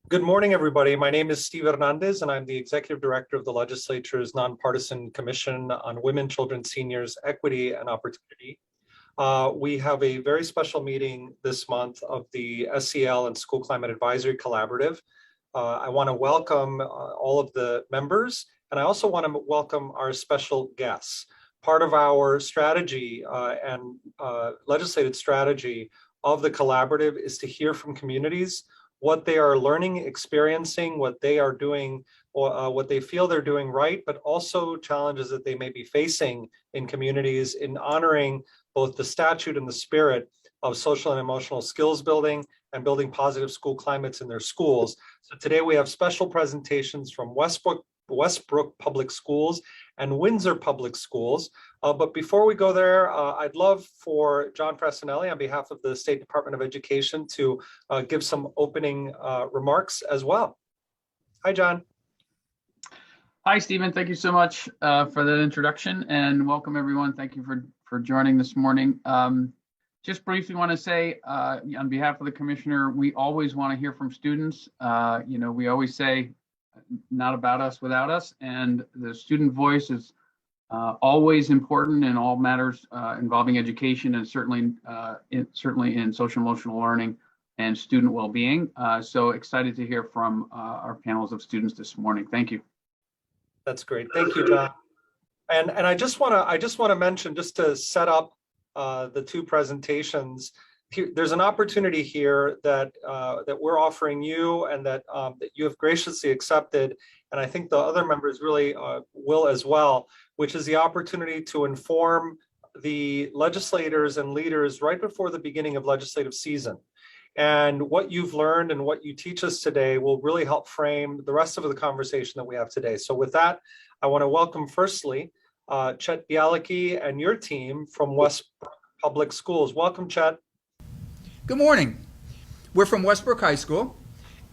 Good morning, everybody. My name is Steve Hernandez, and I'm the Executive Director of the Legislature's Nonpartisan Commission on Women, Children, Seniors, Equity, and Opportunity. We have a very special meeting this month of the SEL and School Climate Advisory Collaborative. I want to welcome all of the members, and I also want to welcome our special guests. Part of our strategy and legislated strategy of the collaborative is to hear from communities what they are learning, experiencing, what they are doing, or what they feel they're doing right, but also challenges that they may be facing in communities in honoring both the statute and the spirit of social and emotional skills building and building positive school climates in their schools. So today we have special presentations from Westbrook Public Schools and Windsor Public Schools. But before we go there, I'd love for John Presinelli on behalf of the State Department of Education to give some opening remarks as well. Hi, John. Hi, Stephen. Thank you so much for that introduction, and welcome everyone. Thank you for joining this morning. Just briefly want to say on behalf of the Commissioner, we always want to hear from students. We always say, not about us without us, and the student voice is always important in all matters involving education, and certainly in social emotional learning and student well-being. So excited to hear from our panels of students this morning. Thank you. That's great. Thank you, John. And I just want to mention, just to set up the two presentations. There's an opportunity here that we're offering you, and that you have graciously accepted, and I think the other members really will as well, which is the opportunity to inform the legislators and leaders right before the beginning of legislative season. And what you've learned and what you teach us today will really help frame the rest of the conversation that we have today. So with that, I want to welcome firstly Chet Bialeki and your team from Westbrook Public Schools. Welcome, Chet. Good morning. We're from Westbrook High School,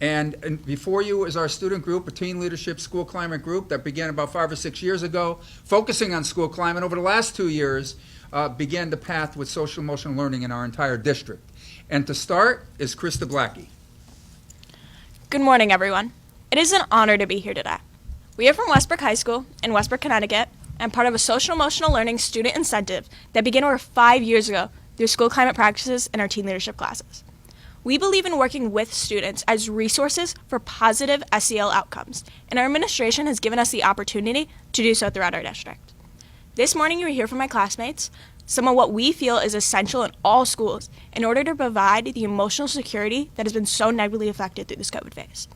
and before you is our student group, a teen leadership school climate group that began about 5 or 6 years ago, focusing on school climate. Over the last 2 years, began the path with social emotional learning in our entire district. And to start is Krista Blackie. Good morning, everyone. It is an honor to be here today. We are from Westbrook High School in Westbrook, Connecticut, and part of a social emotional learning student incentive that began over 5 years ago through school climate practices in our teen leadership classes. We believe in working with students as resources for positive SEL outcomes, and our administration has given us the opportunity to do so throughout our district. This morning, you will hear from my classmates some of what we feel is essential in all schools in order to provide the emotional security that has been so negatively affected through this COVID phase.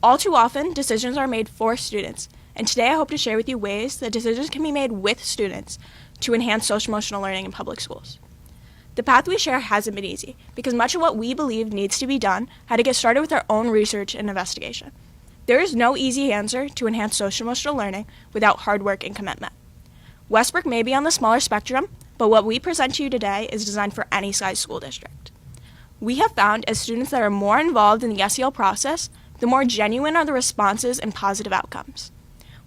All too often, decisions are made for students, and today I hope to share with you ways that decisions can be made with students to enhance social emotional learning in public schools. The path we share hasn't been easy, because much of what we believe needs to be done had to get started with our own research and investigation. There is no easy answer to enhance social emotional learning without hard work and commitment. Westbrook may be on the smaller spectrum, but what we present to you today is designed for any size school district. We have found as students that are more involved in the SEL process, the more genuine are the responses and positive outcomes.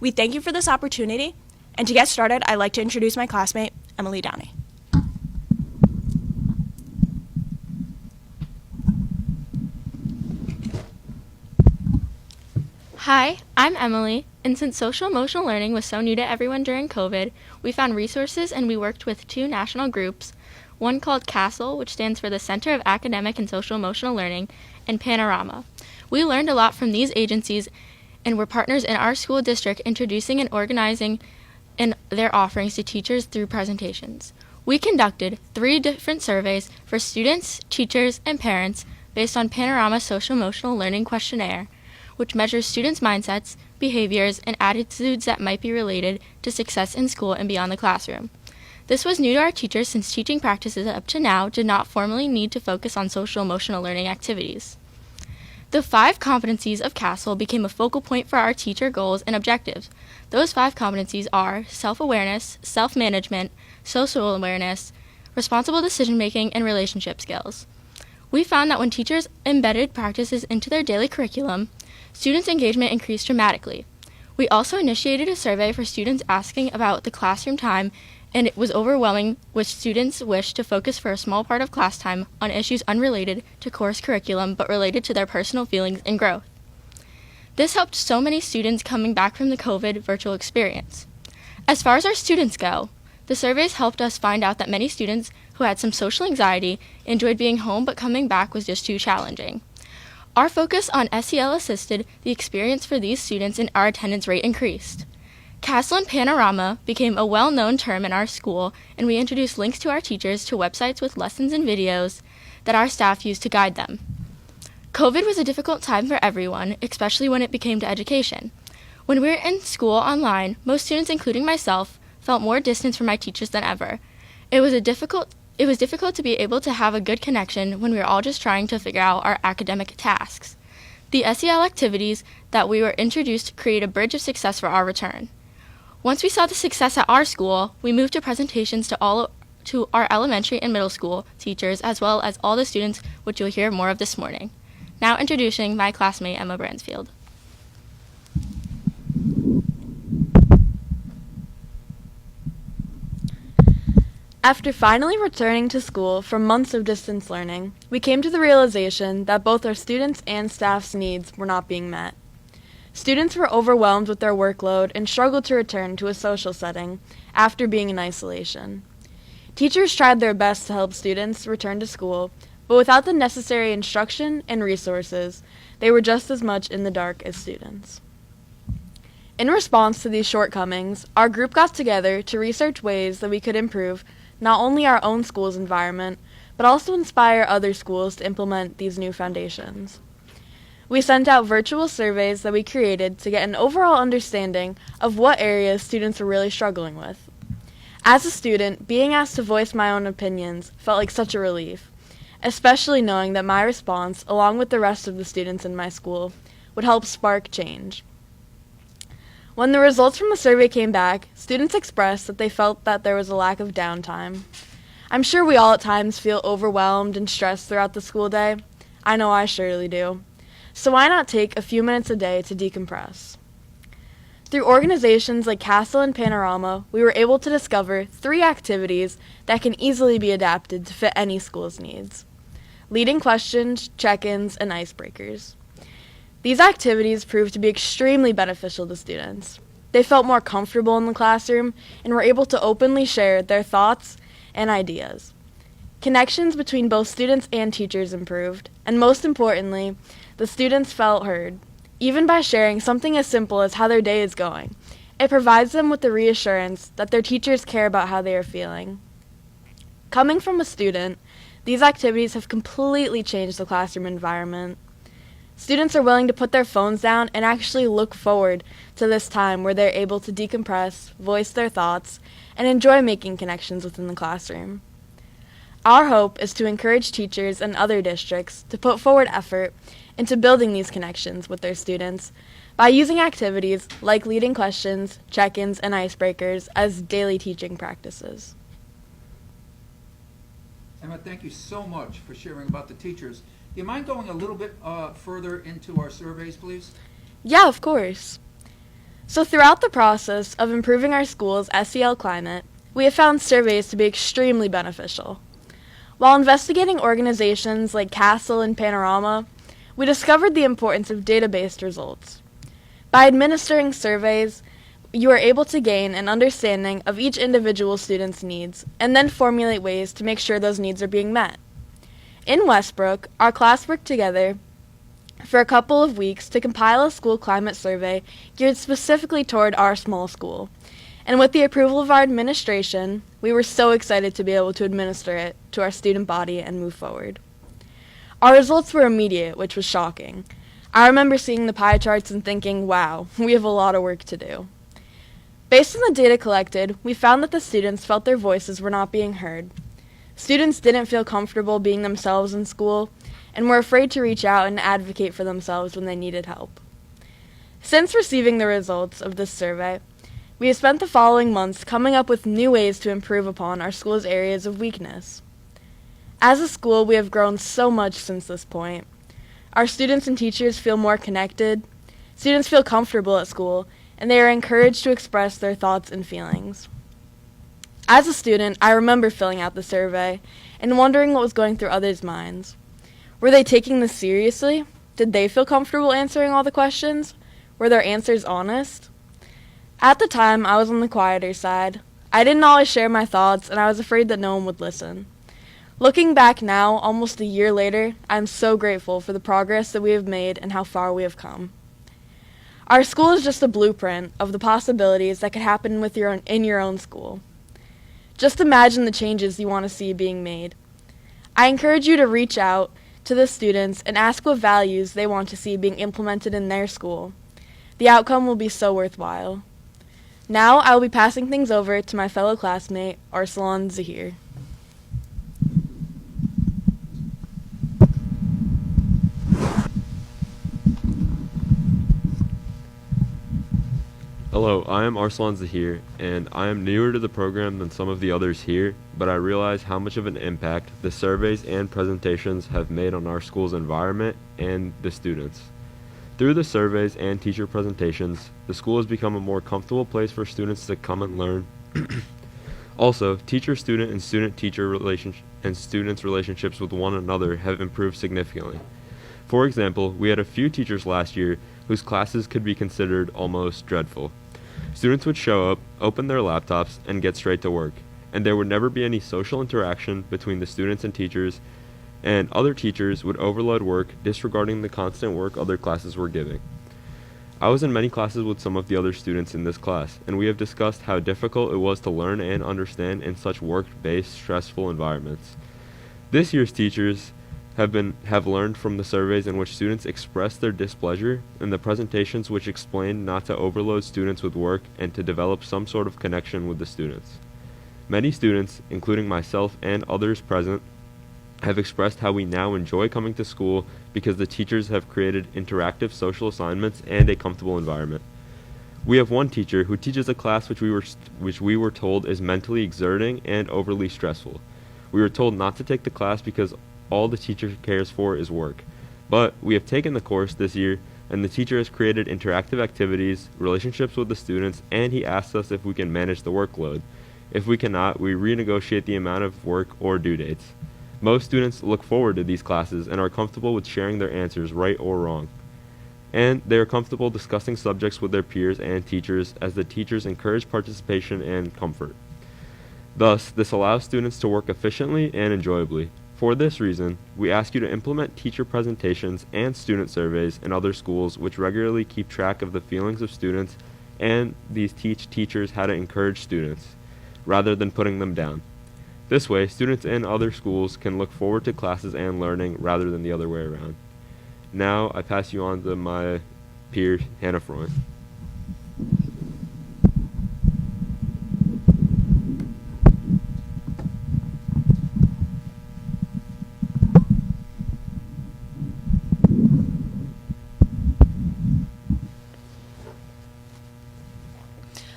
We thank you for this opportunity, and to get started, I'd like to introduce my classmate, Emily Downey. Hi, I'm Emily, and since social emotional learning was so new to everyone during COVID, we found resources and we worked with 2 national groups, one called CASTLE, which stands for the Center of Academic and Social Emotional Learning, and Panorama. We learned a lot from these agencies and were partners in our school district, introducing and organizing their offerings to teachers through presentations. We conducted 3 different surveys for students, teachers, and parents based on Panorama Social Emotional Learning Questionnaire, which measures students' mindsets, behaviors, and attitudes that might be related to success in school and beyond the classroom. This was new to our teachers since teaching practices up to now did not formally need to focus on social emotional learning activities. The 5 competencies of CASTLE became a focal point for our teacher goals and objectives. Those 5 competencies are self-awareness, self-management, social awareness, responsible decision-making, and relationship skills. We found that when teachers embedded practices into their daily curriculum, students' engagement increased dramatically. We also initiated a survey for students asking about the classroom time, and it was overwhelming with students' wish to focus for a small part of class time on issues unrelated to course curriculum but related to their personal feelings and growth. This helped so many students coming back from the COVID virtual experience. As far as our students go, the surveys helped us find out that many students who had some social anxiety enjoyed being home, but coming back was just too challenging. Our focus on SEL assisted the experience for these students, and our attendance rate increased. Castle and Panorama became a well-known term in our school, and we introduced links to our teachers to websites with lessons and videos that our staff used to guide them. COVID was a difficult time for everyone, especially when it came to education. When we were in school online, most students, including myself, felt more distance from my teachers than ever. It was difficult to be able to have a good connection when we were all just trying to figure out our academic tasks. The SEL activities that we were introduced create a bridge of success for our return. Once we saw the success at our school, we moved to presentations to our elementary and middle school teachers, as well as all the students, which you'll hear more of this morning. Now introducing my classmate, Emma Bransfield. After finally returning to school from months of distance learning, we came to the realization that both our students' and staff's needs were not being met. Students were overwhelmed with their workload and struggled to return to a social setting after being in isolation. Teachers tried their best to help students return to school, but without the necessary instruction and resources, they were just as much in the dark as students. In response to these shortcomings, our group got together to research ways that we could improve not only our own school's environment, but also inspire other schools to implement these new foundations. We sent out virtual surveys that we created to get an overall understanding of what areas students were really struggling with. As a student, being asked to voice my own opinions felt like such a relief, especially knowing that my response, along with the rest of the students in my school, would help spark change. When the results from the survey came back, students expressed that they felt that there was a lack of downtime. I'm sure we all at times feel overwhelmed and stressed throughout the school day. I know I surely do. So why not take a few minutes a day to decompress? Through organizations like Castle and Panorama, we were able to discover 3 activities that can easily be adapted to fit any school's needs: leading questions, check-ins, and icebreakers. These activities proved to be extremely beneficial to students. They felt more comfortable in the classroom and were able to openly share their thoughts and ideas. Connections between both students and teachers improved, and most importantly, the students felt heard. Even by sharing something as simple as how their day is going, it provides them with the reassurance that their teachers care about how they are feeling. Coming from a student, these activities have completely changed the classroom environment. Students are willing to put their phones down and actually look forward to this time where they're able to decompress, voice their thoughts, and enjoy making connections within the classroom. Our hope is to encourage teachers and other districts to put forward effort into building these connections with their students by using activities like leading questions, check-ins, and icebreakers as daily teaching practices. Emma, thank you so much for sharing about the teachers. Do you mind going a little bit further into our surveys, please? Yeah, of course. So throughout the process of improving our school's SEL climate, we have found surveys to be extremely beneficial. While investigating organizations like Castle and Panorama, we discovered the importance of data-based results. By administering surveys, you are able to gain an understanding of each individual student's needs and then formulate ways to make sure those needs are being met. In Westbrook, our class worked together for a couple of weeks to compile a school climate survey geared specifically toward our small school. And with the approval of our administration, we were so excited to be able to administer it to our student body and move forward. Our results were immediate, which was shocking. I remember seeing the pie charts and thinking, wow, we have a lot of work to do. Based on the data collected, we found that the students felt their voices were not being heard. Students didn't feel comfortable being themselves in school and were afraid to reach out and advocate for themselves when they needed help. Since receiving the results of this survey, we have spent the following months coming up with new ways to improve upon our school's areas of weakness. As a school, we have grown so much since this point. Our students and teachers feel more connected, students feel comfortable at school, and they are encouraged to express their thoughts and feelings. As a student, I remember filling out the survey and wondering what was going through others' minds. Were they taking this seriously? Did they feel comfortable answering all the questions? Were their answers honest? At the time, I was on the quieter side. I didn't always share my thoughts, and I was afraid that no one would listen. Looking back now, almost a year later, I'm so grateful for the progress that we have made and how far we have come. Our school is just a blueprint of the possibilities that could happen in your own school. Just imagine the changes you want to see being made. I encourage you to reach out to the students and ask what values they want to see being implemented in their school. The outcome will be so worthwhile. Now I will be passing things over to my fellow classmate, Aarslan Zahar. Hello, I am Aarslan Zahar, and I am newer to the program than some of the others here, but I realize how much of an impact the surveys and presentations have made on our school's environment and the students. Through the surveys and teacher presentations, the school has become a more comfortable place for students to come and learn. Also, teacher-student and student-teacher students' relationships with one another have improved significantly. For example, we had a few teachers last year whose classes could be considered almost dreadful. Students would show up, open their laptops, and get straight to work, and there would never be any social interaction between the students and teachers, and other teachers would overload work, disregarding the constant work other classes were giving. I was in many classes with some of the other students in this class, and we have discussed how difficult it was to learn and understand in such work-based, stressful environments. This year's teachers have learned from the surveys in which students expressed their displeasure and the presentations which explained not to overload students with work and to develop some sort of connection with the students. Many students, including myself and others present, have expressed how we now enjoy coming to school because the teachers have created interactive social assignments and a comfortable environment. We have one teacher who teaches a class which we were told is mentally exerting and overly stressful. We were told not to take the class because all the teacher cares for is work. But we have taken the course this year, and the teacher has created interactive activities, relationships with the students, and he asks us if we can manage the workload. If we cannot, we renegotiate the amount of work or due dates. Most students look forward to these classes and are comfortable with sharing their answers, right or wrong. And they are comfortable discussing subjects with their peers and teachers, as the teachers encourage participation and comfort. Thus, this allows students to work efficiently and enjoyably. For this reason, we ask you to implement teacher presentations and student surveys in other schools which regularly keep track of the feelings of students, and these teach teachers how to encourage students, rather than putting them down. This way, students in other schools can look forward to classes and learning rather than the other way around. Now, I pass you on to my peer, Hannah Freund.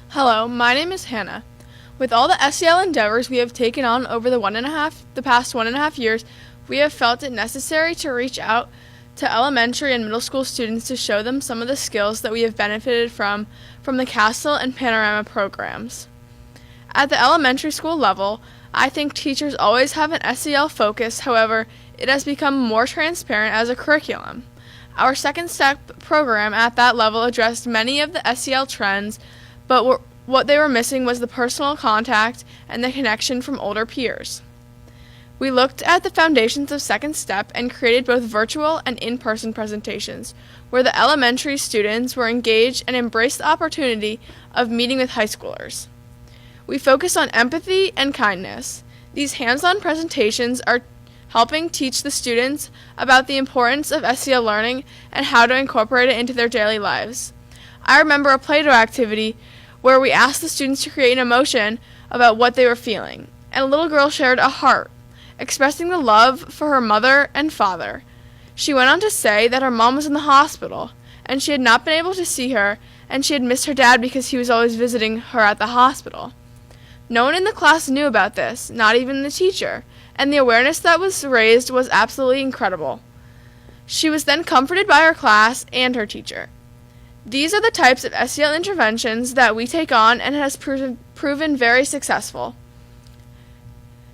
Hello, my name is Hannah. With all the SEL endeavors we have taken on over the past 1.5 years, we have felt it necessary to reach out to elementary and middle school students to show them some of the skills that we have benefited from the Castle and Panorama programs. At the elementary school level, I think teachers always have an SEL focus, however, it has become more transparent as a curriculum. Our second step program at that level addressed many of the SEL trends, but what they were missing was the personal contact and the connection from older peers. We looked at the foundations of Second Step and created both virtual and in-person presentations, where the elementary students were engaged and embraced the opportunity of meeting with high schoolers. We focus on empathy and kindness. These hands-on presentations are helping teach the students about the importance of SEL learning and how to incorporate it into their daily lives. I remember a Play-Doh activity where we asked the students to create an emotion about what they were feeling, and a little girl shared a heart, expressing the love for her mother and father. She went on to say that her mom was in the hospital, and she had not been able to see her, and she had missed her dad because he was always visiting her at the hospital. No one in the class knew about this, not even the teacher, and the awareness that was raised was absolutely incredible. She was then comforted by her class and her teacher. These are the types of SEL interventions that we take on and has proven very successful.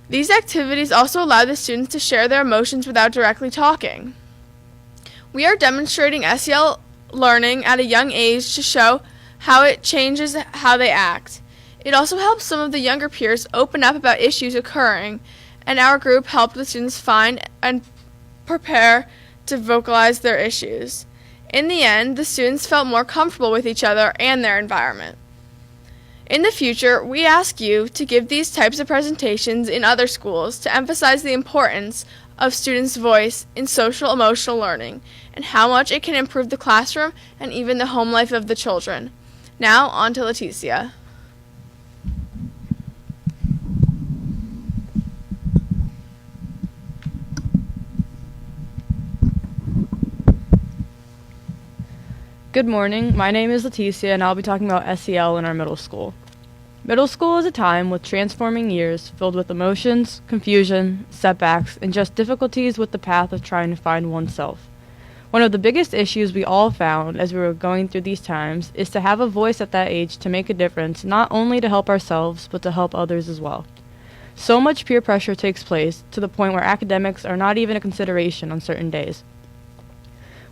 These activities also allow the students to share their emotions without directly talking. We are demonstrating SEL learning at a young age to show how it changes how they act. It also helps some of the younger peers open up about issues occurring, and our group helped the students find and prepare to vocalize their issues. In the end, the students felt more comfortable with each other and their environment. In the future, we ask you to give these types of presentations in other schools to emphasize the importance of students' voice in social emotional learning and how much it can improve the classroom and even the home life of the children. Now, on to Leticia. Good morning, my name is Leticia and I'll be talking about SEL in our middle school. Middle school is a time with transforming years filled with emotions, confusion, setbacks, and just difficulties with the path of trying to find oneself. One of the biggest issues we all found as we were going through these times is to have a voice at that age to make a difference, not only to help ourselves, but to help others as well. So much peer pressure takes place to the point where academics are not even a consideration on certain days.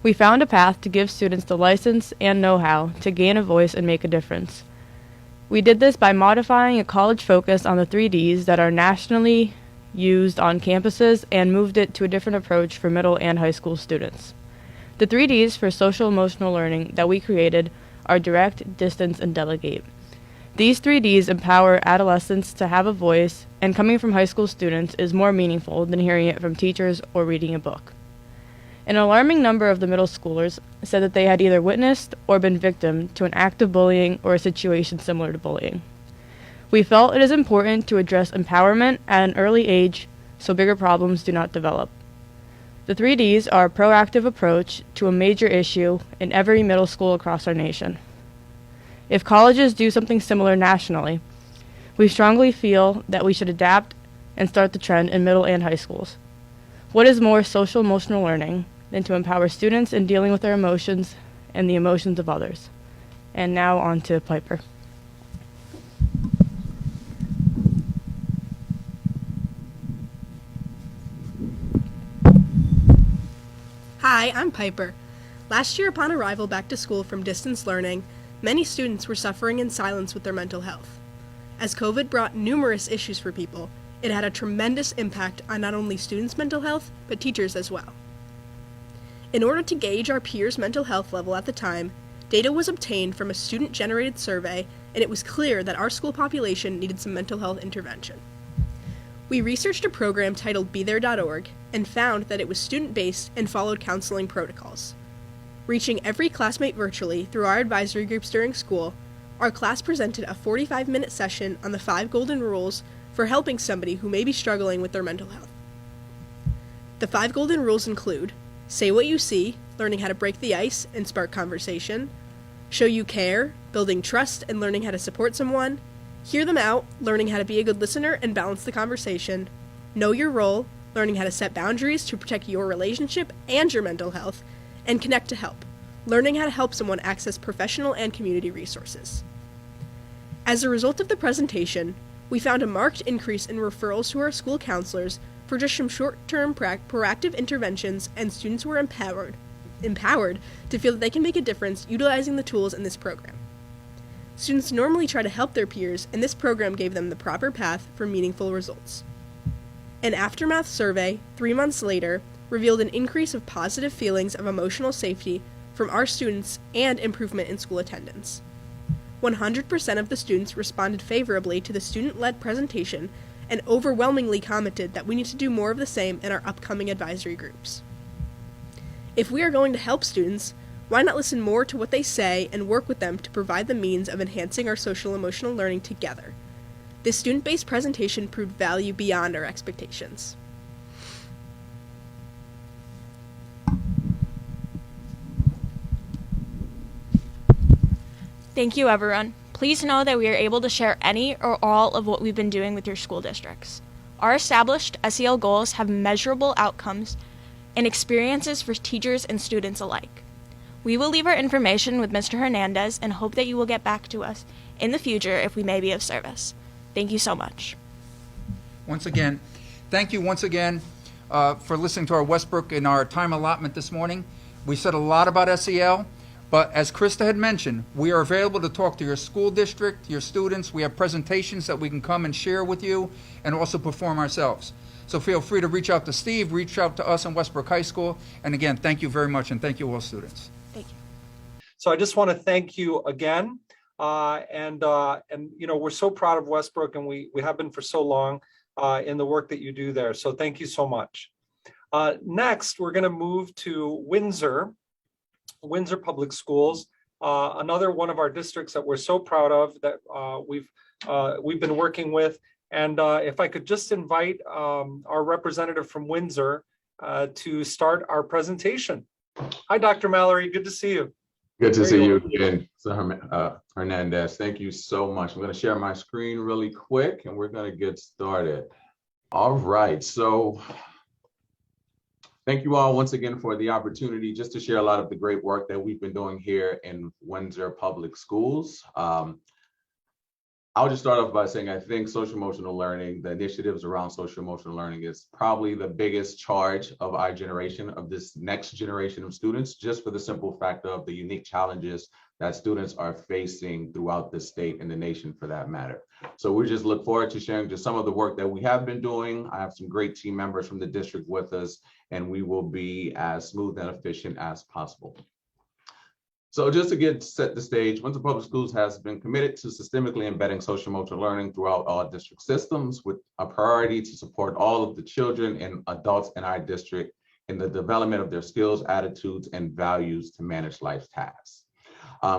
We found a path to give students the license and know-how to gain a voice and make a difference. We did this by modifying a college focus on the 3Ds that are nationally used on campuses and moved it to a different approach for middle and high school students. The 3Ds for social emotional learning that we created are direct, distance, and delegate. These 3Ds empower adolescents to have a voice, and coming from high school students is more meaningful than hearing it from teachers or reading a book. An alarming number of the middle schoolers said that they had either witnessed or been victim to an act of bullying or a situation similar to bullying. We felt it is important to address empowerment at an early age so bigger problems do not develop. The 3Ds are a proactive approach to a major issue in every middle school across our nation. If colleges do something similar nationally, we strongly feel that we should adapt and start the trend in middle and high schools. What is more social emotional learning than to empower students in dealing with their emotions and the emotions of others? And now on to Piper. Hi, I'm Piper. Last year upon arrival back to school from distance learning, many students were suffering in silence with their mental health. As COVID brought numerous issues for people, it had a tremendous impact on not only students' mental health, but teachers as well. In order to gauge our peers' mental health level at the time, data was obtained from a student-generated survey, and it was clear that our school population needed some mental health intervention. We researched a program titled BeThere.org and found that it was student-based and followed counseling protocols. Reaching every classmate virtually through our advisory groups during school, our class presented a 45-minute session on the 5 golden rules for helping somebody who may be struggling with their mental health. The 5 golden rules include: say what you see, learning how to break the ice and spark conversation; show you care, building trust and learning how to support someone; hear them out, learning how to be a good listener and balance the conversation; know your role, learning how to set boundaries to protect your relationship and your mental health; and connect to help, learning how to help someone access professional and community resources. As a result of the presentation, we found a marked increase in referrals to our school counselors for just some short-term proactive interventions, and students were empowered to feel that they can make a difference utilizing the tools in this program. Students normally try to help their peers, and this program gave them the proper path for meaningful results. An aftermath survey, 3 months later, revealed an increase of positive feelings of emotional safety from our students and improvement in school attendance. 100% of the students responded favorably to the student-led presentation and overwhelmingly commented that we need to do more of the same in our upcoming advisory groups. If we are going to help students, why not listen more to what they say and work with them to provide the means of enhancing our social emotional learning together? This student-based presentation proved value beyond our expectations. Thank you, everyone. Please know that we are able to share any or all of what we've been doing with your school districts. Our established SEL goals have measurable outcomes and experiences for teachers and students alike. We will leave our information with Mr. Hernandez and hope that you will get back to us in the future if we may be of service. Thank you so much. Once again, thank you once again for listening to our Westbrook in our time allotment this morning. We said a lot about SEL. But as Krista had mentioned, we are available to talk to your school district, your students. We have presentations that we can come and share with you and also perform ourselves. So feel free to reach out to Steve, reach out to us in Westbrook High School. And again, thank you very much, and thank you all students. Thank you. So I just want to thank you again. And we're so proud of Westbrook, and we have been for so long in the work that you do there. So thank you so much. Next, we're going to move to Windsor Public Schools, another one of our districts that we're so proud of that we've been working with. And if I could just invite our representative from Windsor to start our presentation. Hi, Dr. Mallory. Good to see you. Good to see you again, Hernandez. Thank you so much. I'm going to share my screen really quick, and we're going to get started. All right. So thank you all once again for the opportunity just to share a lot of the great work that we've been doing here in Windsor Public Schools. I'll just start off by saying I think social emotional learning, the initiatives around social emotional learning is probably the biggest charge of our generation, of this next generation of students, just for the simple fact of the unique challenges that students are facing throughout the state and the nation for that matter. So we just look forward to sharing just some of the work that we have been doing. I have some great team members from the district with us, and we will be as smooth and efficient as possible. So just to set the stage, Windsor Public Schools has been committed to systemically embedding social emotional learning throughout all district systems, with a priority to support all of the children and adults in our district in the development of their skills, attitudes, and values to manage life's tasks.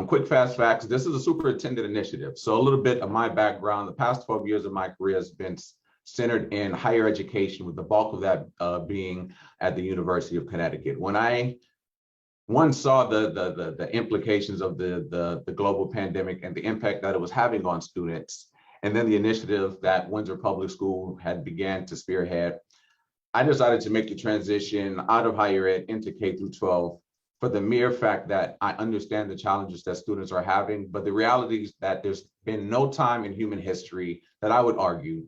Quick fast facts, this is a superintendent initiative. So a little bit of my background, the past 12 years of my career has been centered in higher education, with the bulk of that being at the University of Connecticut. When I saw the implications of the global pandemic and the impact that it was having on students, and then the initiative that Windsor Public School had began to spearhead, I decided to make the transition out of higher ed into K through 12 for the mere fact that I understand the challenges that students are having, but the reality is that there's been no time in human history that I would argue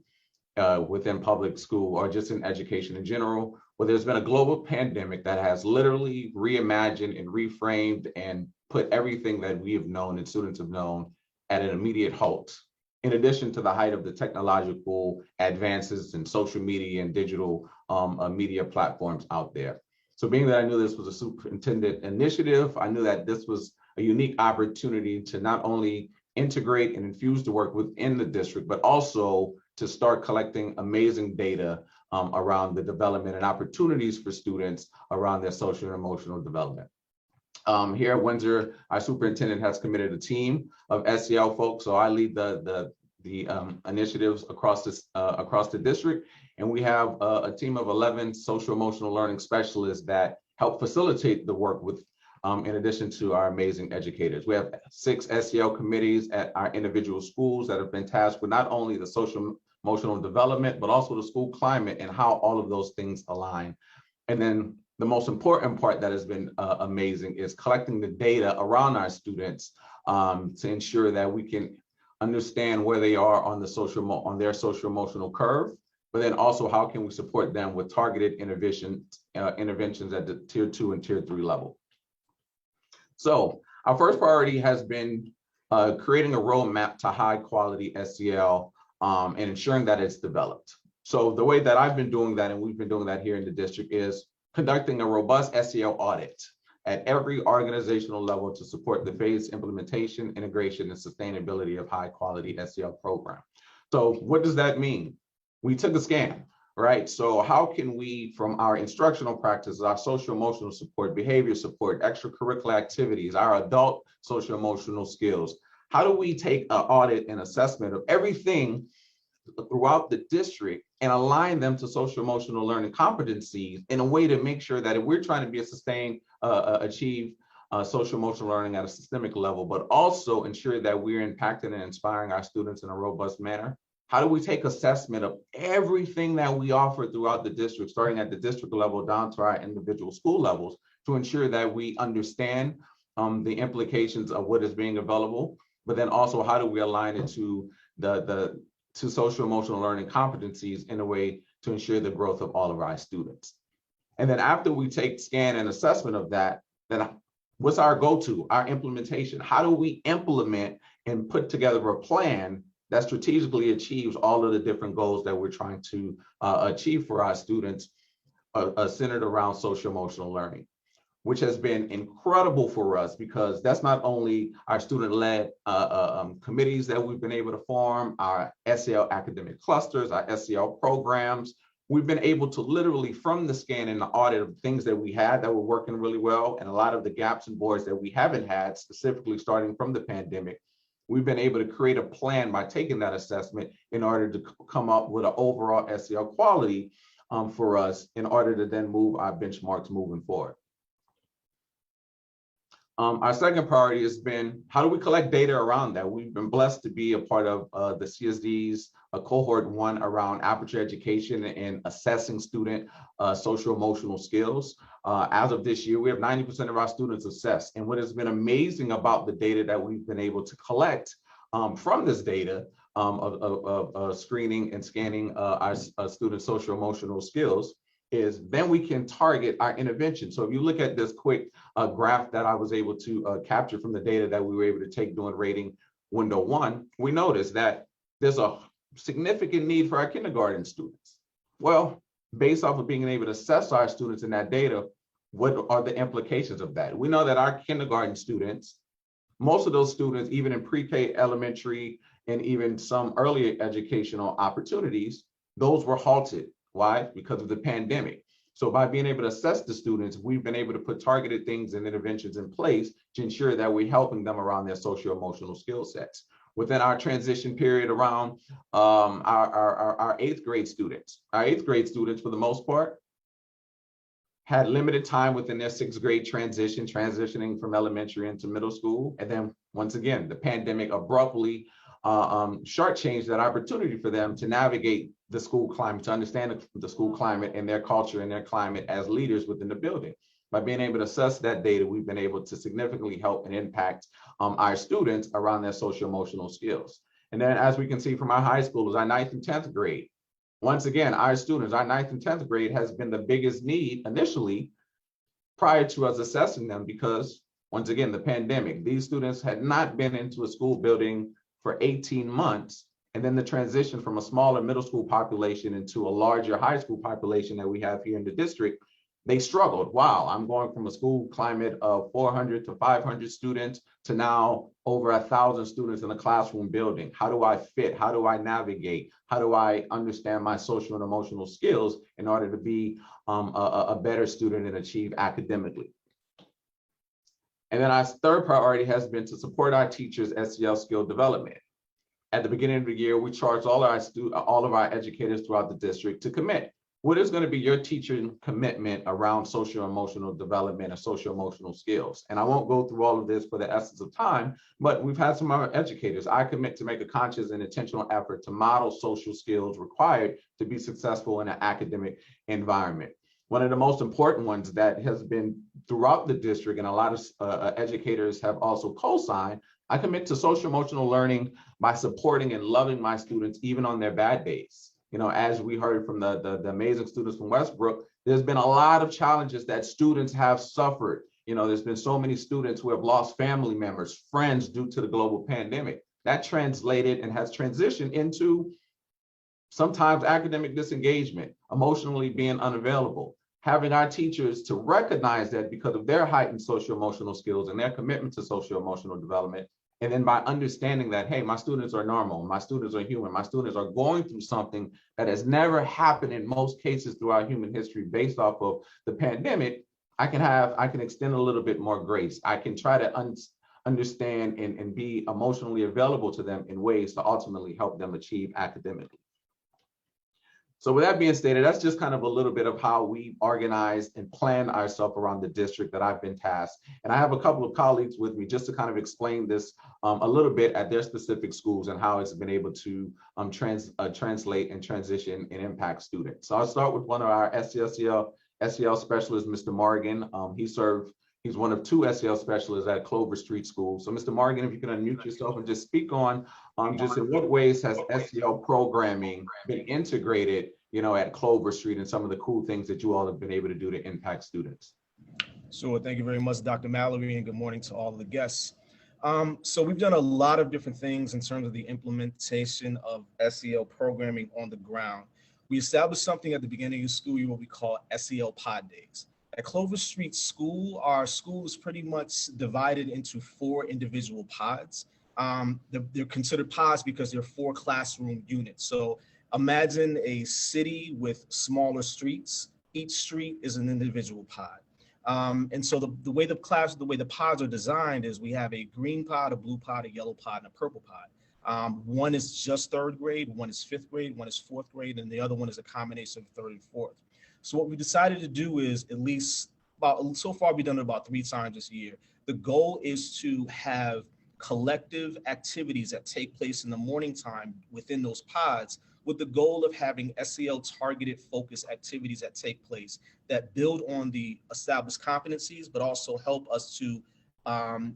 within public school or just in education in general, where there's been a global pandemic that has literally reimagined and reframed and put everything that we have known and students have known at an immediate halt, in addition to the height of the technological advances in social media and digital media platforms out there. So being that I knew this was a superintendent initiative, I knew that this was a unique opportunity to not only integrate and infuse the work within the district, but also to start collecting amazing data around the development and opportunities for students around their social and emotional development. Here at Windsor, our superintendent has committed a team of SEL folks, so I lead the initiatives across the district, and we have a team of 11 social emotional learning specialists that help facilitate the work with, in addition to our amazing educators. We have 6 SEL committees at our individual schools that have been tasked with not only the social emotional development, but also the school climate and how all of those things align. And then the most important part that has been amazing is collecting the data around our students to ensure that we can understand where they are on their social emotional curve, but then also how can we support them with targeted interventions at the tier 2 and tier 3 level. So our first priority has been creating a roadmap to high quality SEL and ensuring that it's developed. So the way that I've been doing that, and we've been doing that here in the district, is conducting a robust SEL audit at every organizational level to support the phased implementation, integration, and sustainability of high quality SEL program. So what does that mean? We took a scan, right? So how can we, from our instructional practices, our social emotional support, behavior support, extracurricular activities, our adult social emotional skills, how do we take an audit and assessment of everything throughout the district and align them to social emotional learning competencies in a way to make sure that if we're trying to achieve social emotional learning at a systemic level, but also ensure that we're impacting and inspiring our students in a robust manner? How do we take assessment of everything that we offer throughout the district, starting at the district level down to our individual school levels, to ensure that we understand the implications of what is being available, but then also how do we align it to to social emotional learning competencies in a way to ensure the growth of all of our students. And then after we take scan and assessment of that, then What's our go-to, our implementation? How do we implement and put together a plan that strategically achieves all of the different goals that we're trying to achieve for our students, centered around social emotional learning, which has been incredible for us, because that's not only our student-led committees that we've been able to form, our SEL academic clusters, our SEL programs. We've been able to literally, from the scan and the audit of things that we had that were working really well, and a lot of the gaps and voids that we haven't had, specifically starting from the pandemic, we've been able to create a plan by taking that assessment in order to come up with an overall SEL quality for us, in order to then move our benchmarks moving forward. Our second priority has been, how do we collect data around that? We've been blessed to be a part of the CSD's cohort 1 around aperture education and assessing student social emotional skills. As of this year, we have 90% of our students assessed. And what has been amazing about the data that we've been able to collect from this data of screening and scanning our students' social emotional skills is then we can target our intervention. So if you look at this quick graph that I was able to capture from the data that we were able to take during rating window 1, we noticed that there's a significant need for our kindergarten students. Well, based off of being able to assess our students in that data, what are the implications of that? We know that our kindergarten students, most of those students, even in pre-K, elementary, and even some early educational opportunities, those were halted. Why? Because of the pandemic. So by being able to assess the students, we've been able to put targeted things and interventions in place to ensure that we're helping them around their socio-emotional skill sets. Within our transition period around our 8th grade students, for the most part, had limited time within their 6th grade transitioning from elementary into middle school. And then once again, the pandemic abruptly shortchanged that opportunity for them to navigate the school climate, to understand the school climate and their culture and their climate as leaders within the building. By being able to assess that data, we've been able to significantly help and impact our students around their social emotional skills. And then as we can see from our high schoolers, our 9th and 10th grade, once again, our students, our 9th and 10th grade has been the biggest need initially prior to us assessing them, because once again, the pandemic, these students had not been into a school building for 18 months. And then the transition from a smaller middle school population into a larger high school population that we have here in the district, they struggled. Wow, I'm going from a school climate of 400 to 500 students to now over 1,000 students in a classroom building. How do I fit? How do I navigate? How do I understand my social and emotional skills in order to be a better student and achieve academically? And then our third priority has been to support our teachers' SEL skill development. At the beginning of the year, we charged all of our educators throughout the district to commit. What is going to be your teaching commitment around social emotional development and social emotional skills? And I won't go through all of this for the essence of time, but we've had some of our educators. I commit to make a conscious and intentional effort to model social skills required to be successful in an academic environment. One of the most important ones that has been throughout the district, and a lot of educators have also co-signed, I commit to social emotional learning by supporting and loving my students even on their bad days. You know, as we heard from the amazing students from Westbrook, there's been a lot of challenges that students have suffered. You know, there's been so many students who have lost family members, friends due to the global pandemic. That translated and has transitioned into sometimes academic disengagement, emotionally being unavailable. Having our teachers to recognize that because of their heightened social emotional skills and their commitment to social emotional development. And then by understanding that, hey, my students are normal, my students are human, my students are going through something that has never happened in most cases throughout human history based off of the pandemic, I can extend a little bit more grace. I can try to understand and be emotionally available to them in ways to ultimately help them achieve academically. So with that being stated, that's just kind of a little bit of how we organized and planned ourselves around the district that I've been tasked. And I have a couple of colleagues with me just to kind of explain this a little bit at their specific schools and how it's been able to translate and transition and impact students. So I'll start with one of our SEL specialists, Mr. Morgan. He's one of 2 SEL specialists at Clover Street School. So Mr. Morgan, if you can unmute yourself and just speak on just in what ways has SEL programming been integrated, you know, at Clover Street and some of the cool things that you all have been able to do to impact students. Sure. Thank you very much, Dr. Mallory, and good morning to all of the guests. So we've done a lot of different things in terms of the implementation of SEL programming on the ground. We established something at the beginning of the school year what we call SEL Pod Days. At Clover Street School, our school is pretty much divided into 4 individual pods. They're considered pods because they're 4 classroom units. So imagine a city with smaller streets. Each street is an individual pod. And so the way the pods are designed is we have a green pod, a blue pod, a yellow pod, and a purple pod. One is just 3rd grade, one is 5th grade, one is 4th grade, and the other one is a combination of 3rd and 4th. So what we decided to do is so far we've done it about 3 times this year. The goal is to have collective activities that take place in the morning time within those pods, with the goal of having SEL targeted focus activities that take place that build on the established competencies, but also help us to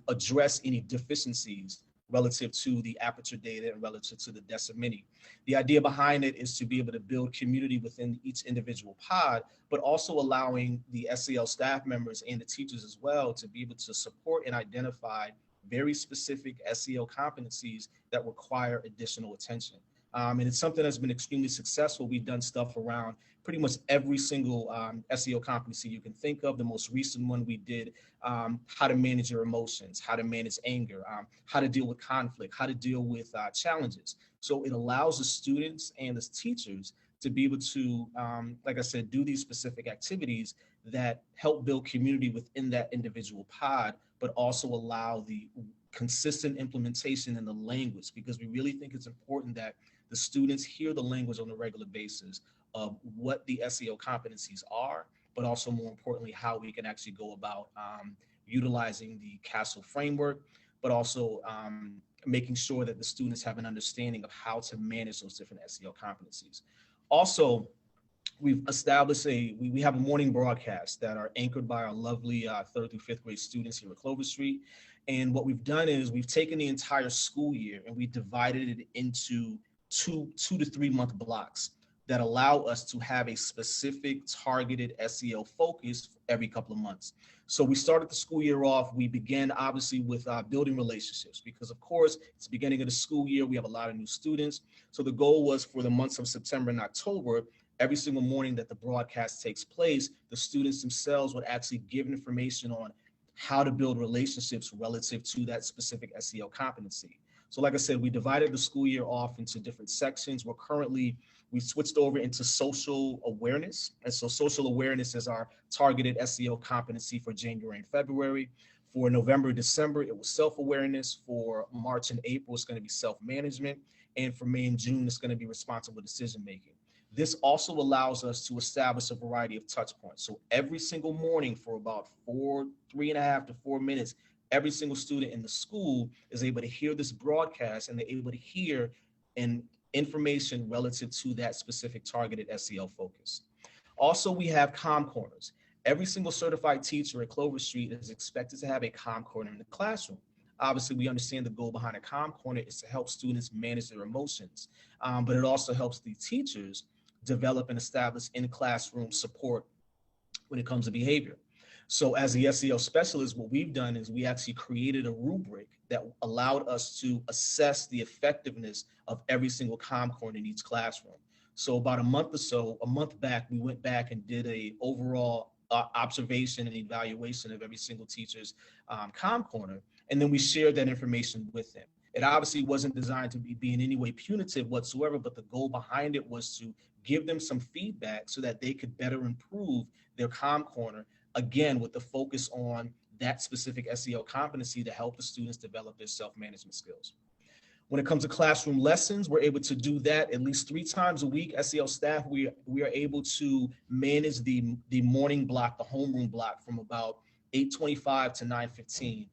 address any deficiencies relative to the aperture data and relative to the decimini. The idea behind it is to be able to build community within each individual pod, but also allowing the SEL staff members and the teachers as well to be able to support and identify very specific SEL competencies that require additional attention. And it's something that's been extremely successful. We've done stuff around pretty much every single SEL competency you can think of. The most recent one we did, how to manage your emotions, how to manage anger, how to deal with conflict, how to deal with challenges. So it allows the students and the teachers to be able to, like I said, do these specific activities that help build community within that individual pod, but also allow the consistent implementation in the language, because we really think it's important that the students hear the language on a regular basis of what the SEL competencies are, but also more importantly, how we can actually go about utilizing the CASEL framework, but also making sure that the students have an understanding of how to manage those different SEL competencies. Also, we've established we have a morning broadcast that are anchored by our lovely 3rd through 5th grade students here at Clover Street. And what we've done is we've taken the entire school year and we divided it into 2 to 3 month blocks that allow us to have a specific targeted SEL focus every couple of months. So we started the school year off. We began obviously with building relationships, because of course it's the beginning of the school year. We have a lot of new students. So the goal was for the months of September and October, every single morning that the broadcast takes place, the students themselves would actually give information on how to build relationships relative to that specific SEL competency. So like I said, we divided the school year off into different sections. We switched over into social awareness. And so social awareness is our targeted SEL competency for January and February. For November and December, it was self-awareness. For March and April, it's going to be self-management. And for May and June, it's going to be responsible decision-making. This also allows us to establish a variety of touch points. So every single morning for about 3.5 to 4 minutes, every single student in the school is able to hear this broadcast and they're able to hear information relative to that specific targeted SEL focus. Also, we have comm corners. Every single certified teacher at Clover Street is expected to have a comm corner in the classroom. Obviously, we understand the goal behind a comm corner is to help students manage their emotions, but it also helps the teachers develop and establish in-classroom support when it comes to behavior. So as the SEL specialist, what we've done is we actually created a rubric that allowed us to assess the effectiveness of every single comm corner in each classroom. So about a month back, we went back and did a overall observation and evaluation of every single teacher's comm corner. And then we shared that information with them. It obviously wasn't designed to be in any way punitive whatsoever, but the goal behind it was to give them some feedback so that they could better improve their comm corner, again, with the focus on that specific SEL competency to help the students develop their self-management skills. When it comes to classroom lessons, we're able to do that at least 3 times a week. SEL staff, we are able to manage the morning block, the homeroom block, from about 8:25 to 9:15.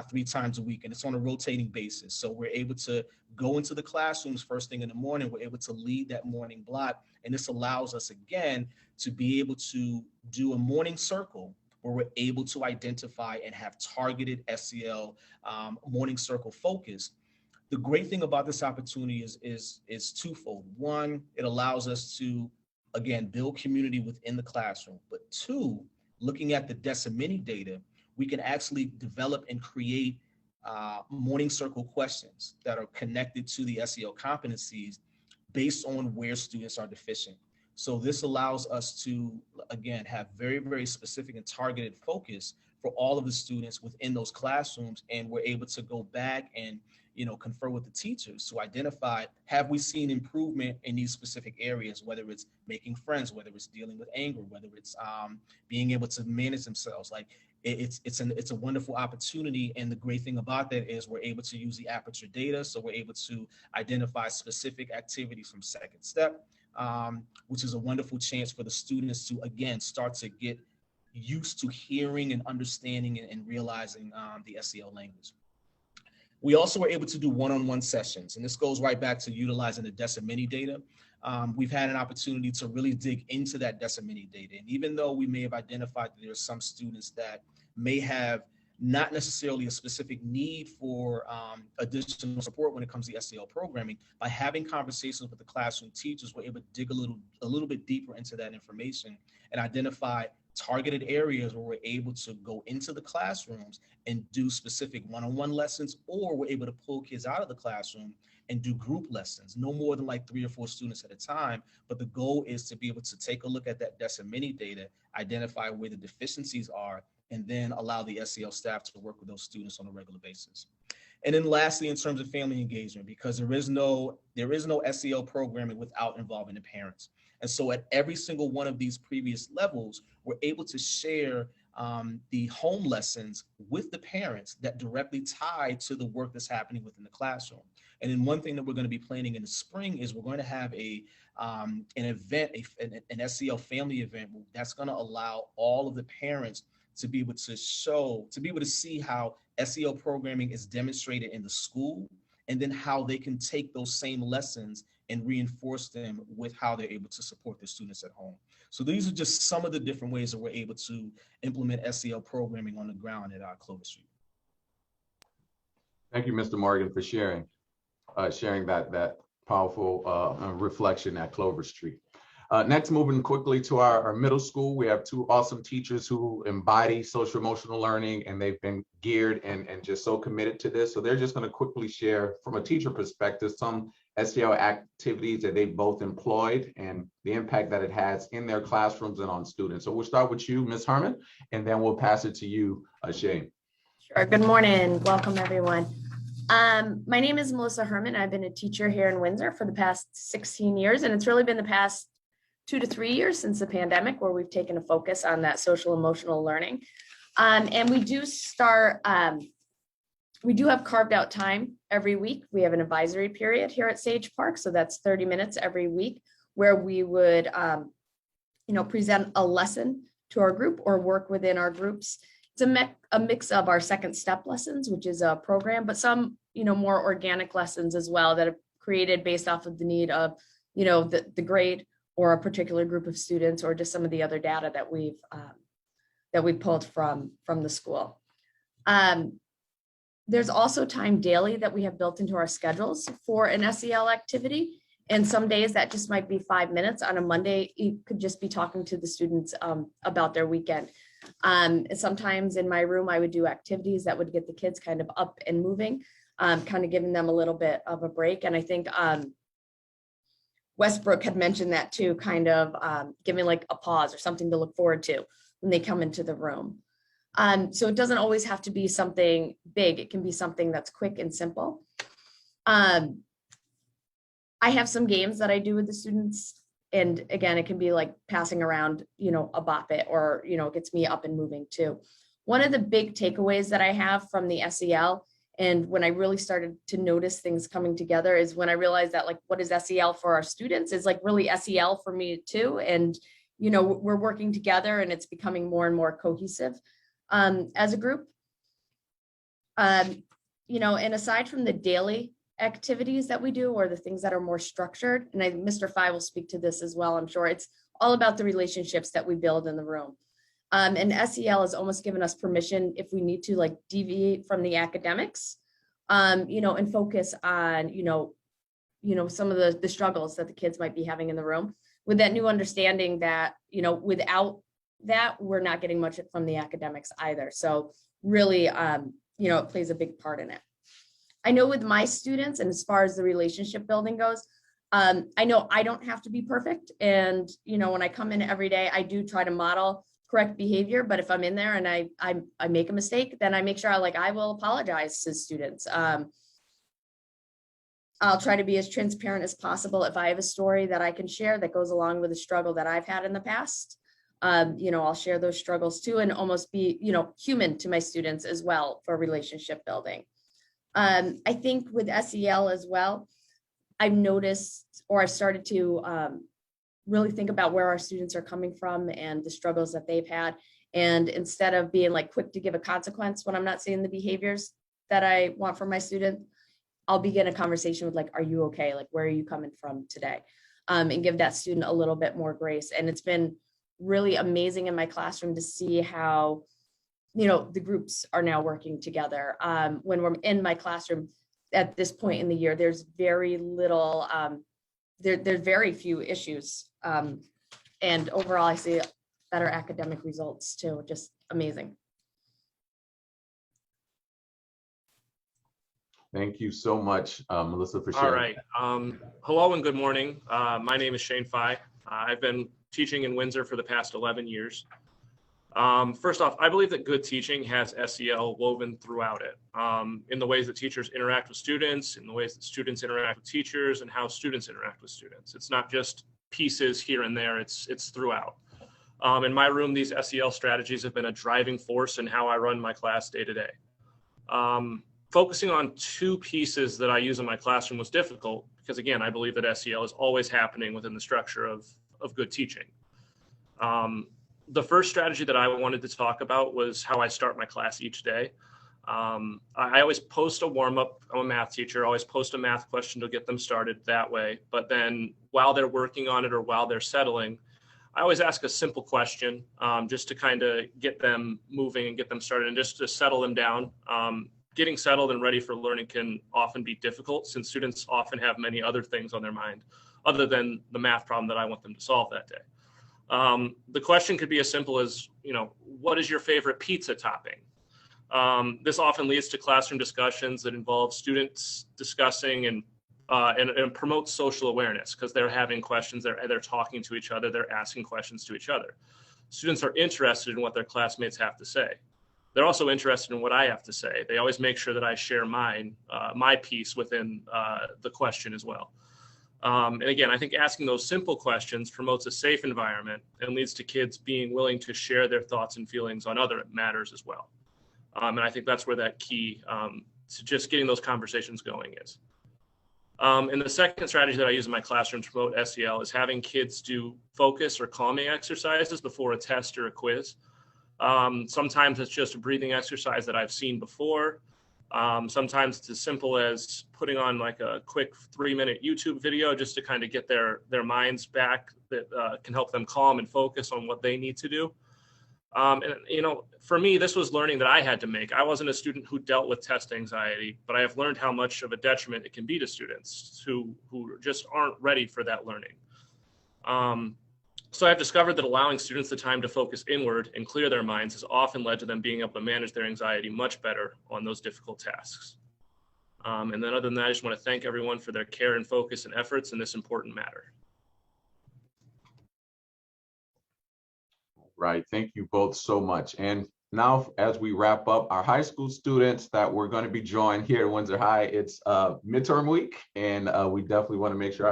3 times a week, and it's on a rotating basis. So we're able to go into the classrooms first thing in the morning. We're able to lead that morning block, and this allows us again to be able to do a morning circle where we're able to identify and have targeted SEL morning circle focus. The great thing about this opportunity is twofold. One, it allows us to again build community within the classroom, but 2, looking at the Decimini data, we can actually develop and create morning circle questions that are connected to the SEL competencies based on where students are deficient. So this allows us to, again, have very, very specific and targeted focus for all of the students within those classrooms. And we're able to go back and, confer with the teachers to identify, have we seen improvement in these specific areas, whether it's making friends, whether it's dealing with anger, whether it's being able to manage themselves. Like it's a wonderful opportunity. And the great thing about that is we're able to use the Aperture data. So we're able to identify specific activities from second step, which is a wonderful chance for the students to, again, start to get used to hearing and understanding and realizing the SEL language. We also were able to do one-on-one sessions, and this goes right back to utilizing the Decimini data. We've had an opportunity to really dig into that Decimini data. And even though we may have identified that there are some students that may have not necessarily a specific need for additional support when it comes to SEL programming, by having conversations with the classroom teachers, we're able to dig a little bit deeper into that information and identify targeted areas where we're able to go into the classrooms and do specific one-on-one lessons, or we're able to pull kids out of the classroom and do group lessons, no more than like 3 or 4 students at a time. But the goal is to be able to take a look at that Decimini data, identify where the deficiencies are, and then allow the SEL staff to work with those students on a regular basis. And then lastly, in terms of family engagement, because there is no SEL programming without involving the parents. And so at every single one of these previous levels, we're able to share the home lessons with the parents that directly tie to the work that's happening within the classroom. And then one thing that we're going to be planning in the spring is we're going to have an event, an SEL family event that's going to allow all of the parents to be able to see how SEL programming is demonstrated in the school, and then how they can take those same lessons and reinforce them with how they're able to support their students at home. So these are just some of the different ways that we're able to implement SEL programming on the ground at Clover Street. Thank you, Mr. Morgan, for sharing that powerful reflection at Clover Street. Next, moving quickly to our middle school, we have 2 awesome teachers who embody social emotional learning, and they've been geared and just so committed to this. So they're just going to quickly share from a teacher perspective some SEL activities that they've both employed and the impact that it has in their classrooms and on students. So we'll start with you, Ms. Herman, and then we'll pass it to you, Shane. Sure. Good morning. Welcome, everyone. My name is Melissa Herman. I've been a teacher here in Windsor for the past 16 years, and it's really been the past 2 to 3 years since the pandemic where we've taken a focus on that social emotional learning. And we do have carved out time every week. We have an advisory period here at Sage Park. So that's 30 minutes every week where we would, present a lesson to our group or work within our groups. It's a mix of our second step lessons, which is a program, but some, more organic lessons as well that are created based off of the need of, the grade or a particular group of students, or just some of the other data that we've pulled from the school. There's also time daily that we have built into our schedules for an SEL activity. And some days that just might be 5 minutes. On a Monday, you could just be talking to the students about their weekend. Sometimes in my room, I would do activities that would get the kids kind of up and moving, kind of giving them a little bit of a break. And I think Westbrook had mentioned that too, kind of giving like a pause or something to look forward to when they come into the room. So it doesn't always have to be something big. It can be something that's quick and simple. I have some games that I do with the students. And again, it can be like passing around, a Bop It, or, it gets me up and moving too. One of the big takeaways that I have from the SEL, and when I really started to notice things coming together, is when I realized that, like, what is SEL for our students is like really SEL for me too. And, we're working together and it's becoming more and more cohesive as a group. And aside from the daily activities that we do or the things that are more structured, and Mr. Fye will speak to this as well, I'm sure, it's all about the relationships that we build in the room. And SEL has almost given us permission, if we need to, like, deviate from the academics, and focus on, some of the struggles that the kids might be having in the room, with that new understanding that, without that, we're not getting much from the academics either. So really, it plays a big part in it. I know with my students, and as far as the relationship building goes, I know I don't have to be perfect. And, when I come in every day, I do try to model correct behavior. But if I'm in there and I make a mistake, then I make sure I will apologize to students. I'll try to be as transparent as possible. If I have a story that I can share that goes along with a struggle that I've had in the past, I'll share those struggles too, and almost be, human to my students as well for relationship building. I think with SEL as well, I've noticed, or I've started to really think about where our students are coming from and the struggles that they've had. And instead of being quick to give a consequence when I'm not seeing the behaviors that I want from my student, I'll begin a conversation with are you okay? Where are you coming from today? And give that student a little bit more grace. And it's been really amazing in my classroom to see how, the groups are now working together. When we're in my classroom at this point in the year, there's very little, there's very few issues. And overall, I see better academic results too, just amazing. Thank you so much, Melissa, for sharing. All right. Hello and good morning. My name is Shane Fye. I've been teaching in Windsor for the past 11 years. First off, I believe that good teaching has SEL woven throughout it, in the ways that teachers interact with students, in the ways that students interact with teachers, and how students interact with students. It's not just pieces here and there, it's throughout. In my room, these SEL strategies have been a driving force in how I run my class day to day. Focusing on two pieces that I use in my classroom was difficult because, again, I believe that SEL is always happening within the structure of good teaching. The first strategy that I wanted to talk about was how I start my class each day. I always post a warm-up. I'm a math teacher. I always post a math question to get them started that way. But then while they're working on it or while they're settling, I always ask a simple question just to kind of get them moving and get them started and just to settle them down. Getting settled and ready for learning can often be difficult since students often have many other things on their mind other than the math problem that I want them to solve that day. The question could be as simple as, what is your favorite pizza topping? This often leads to classroom discussions that involve students discussing and promote social awareness because they're having questions, they're talking to each other, they're asking questions to each other. Students are interested in what their classmates have to say. They're also interested in what I have to say. They always make sure that I share my piece within the question as well. And again, I think asking those simple questions promotes a safe environment and leads to kids being willing to share their thoughts and feelings on other matters as well. And I think that's where that key to just getting those conversations going is. And the second strategy that I use in my classroom to promote SEL is having kids do focus or calming exercises before a test or a quiz. Sometimes it's just a breathing exercise that I've seen before. Sometimes it's as simple as putting on a quick 3-minute YouTube video just to kind of get their minds back that can help them calm and focus on what they need to do. And for me, this was learning that I had to make. I wasn't a student who dealt with test anxiety, but I have learned how much of a detriment it can be to students who just aren't ready for that learning. So I've discovered that allowing students the time to focus inward and clear their minds has often led to them being able to manage their anxiety much better on those difficult tasks. And then other than that, I just want to thank everyone for their care and focus and efforts in this important matter. Right. Thank you both so much. And now, as we wrap up, our high school students that we're going to be joined here at Windsor High, it's midterm week, and we definitely want to make sure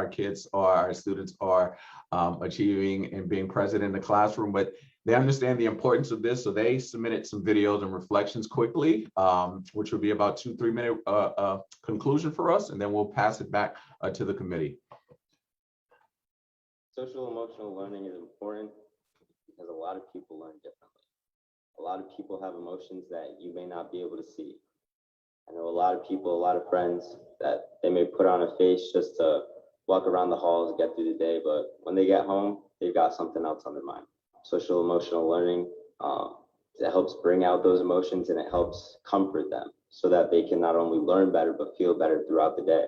our students are achieving and being present in the classroom, but they understand the importance of this. So they submitted some videos and reflections quickly, which will be about 2-3 minute conclusion for us, and then we'll pass it back to the committee. Social emotional learning is important because a lot of people learn differently. A lot of people have emotions that you may not be able to see. I know a lot of people, a lot of friends that they may put on a face just to walk around the halls, get through the day, but when they get home, they've got something else on their mind. Social emotional learning, it helps bring out those emotions and it helps comfort them so that they can not only learn better, but feel better throughout the day.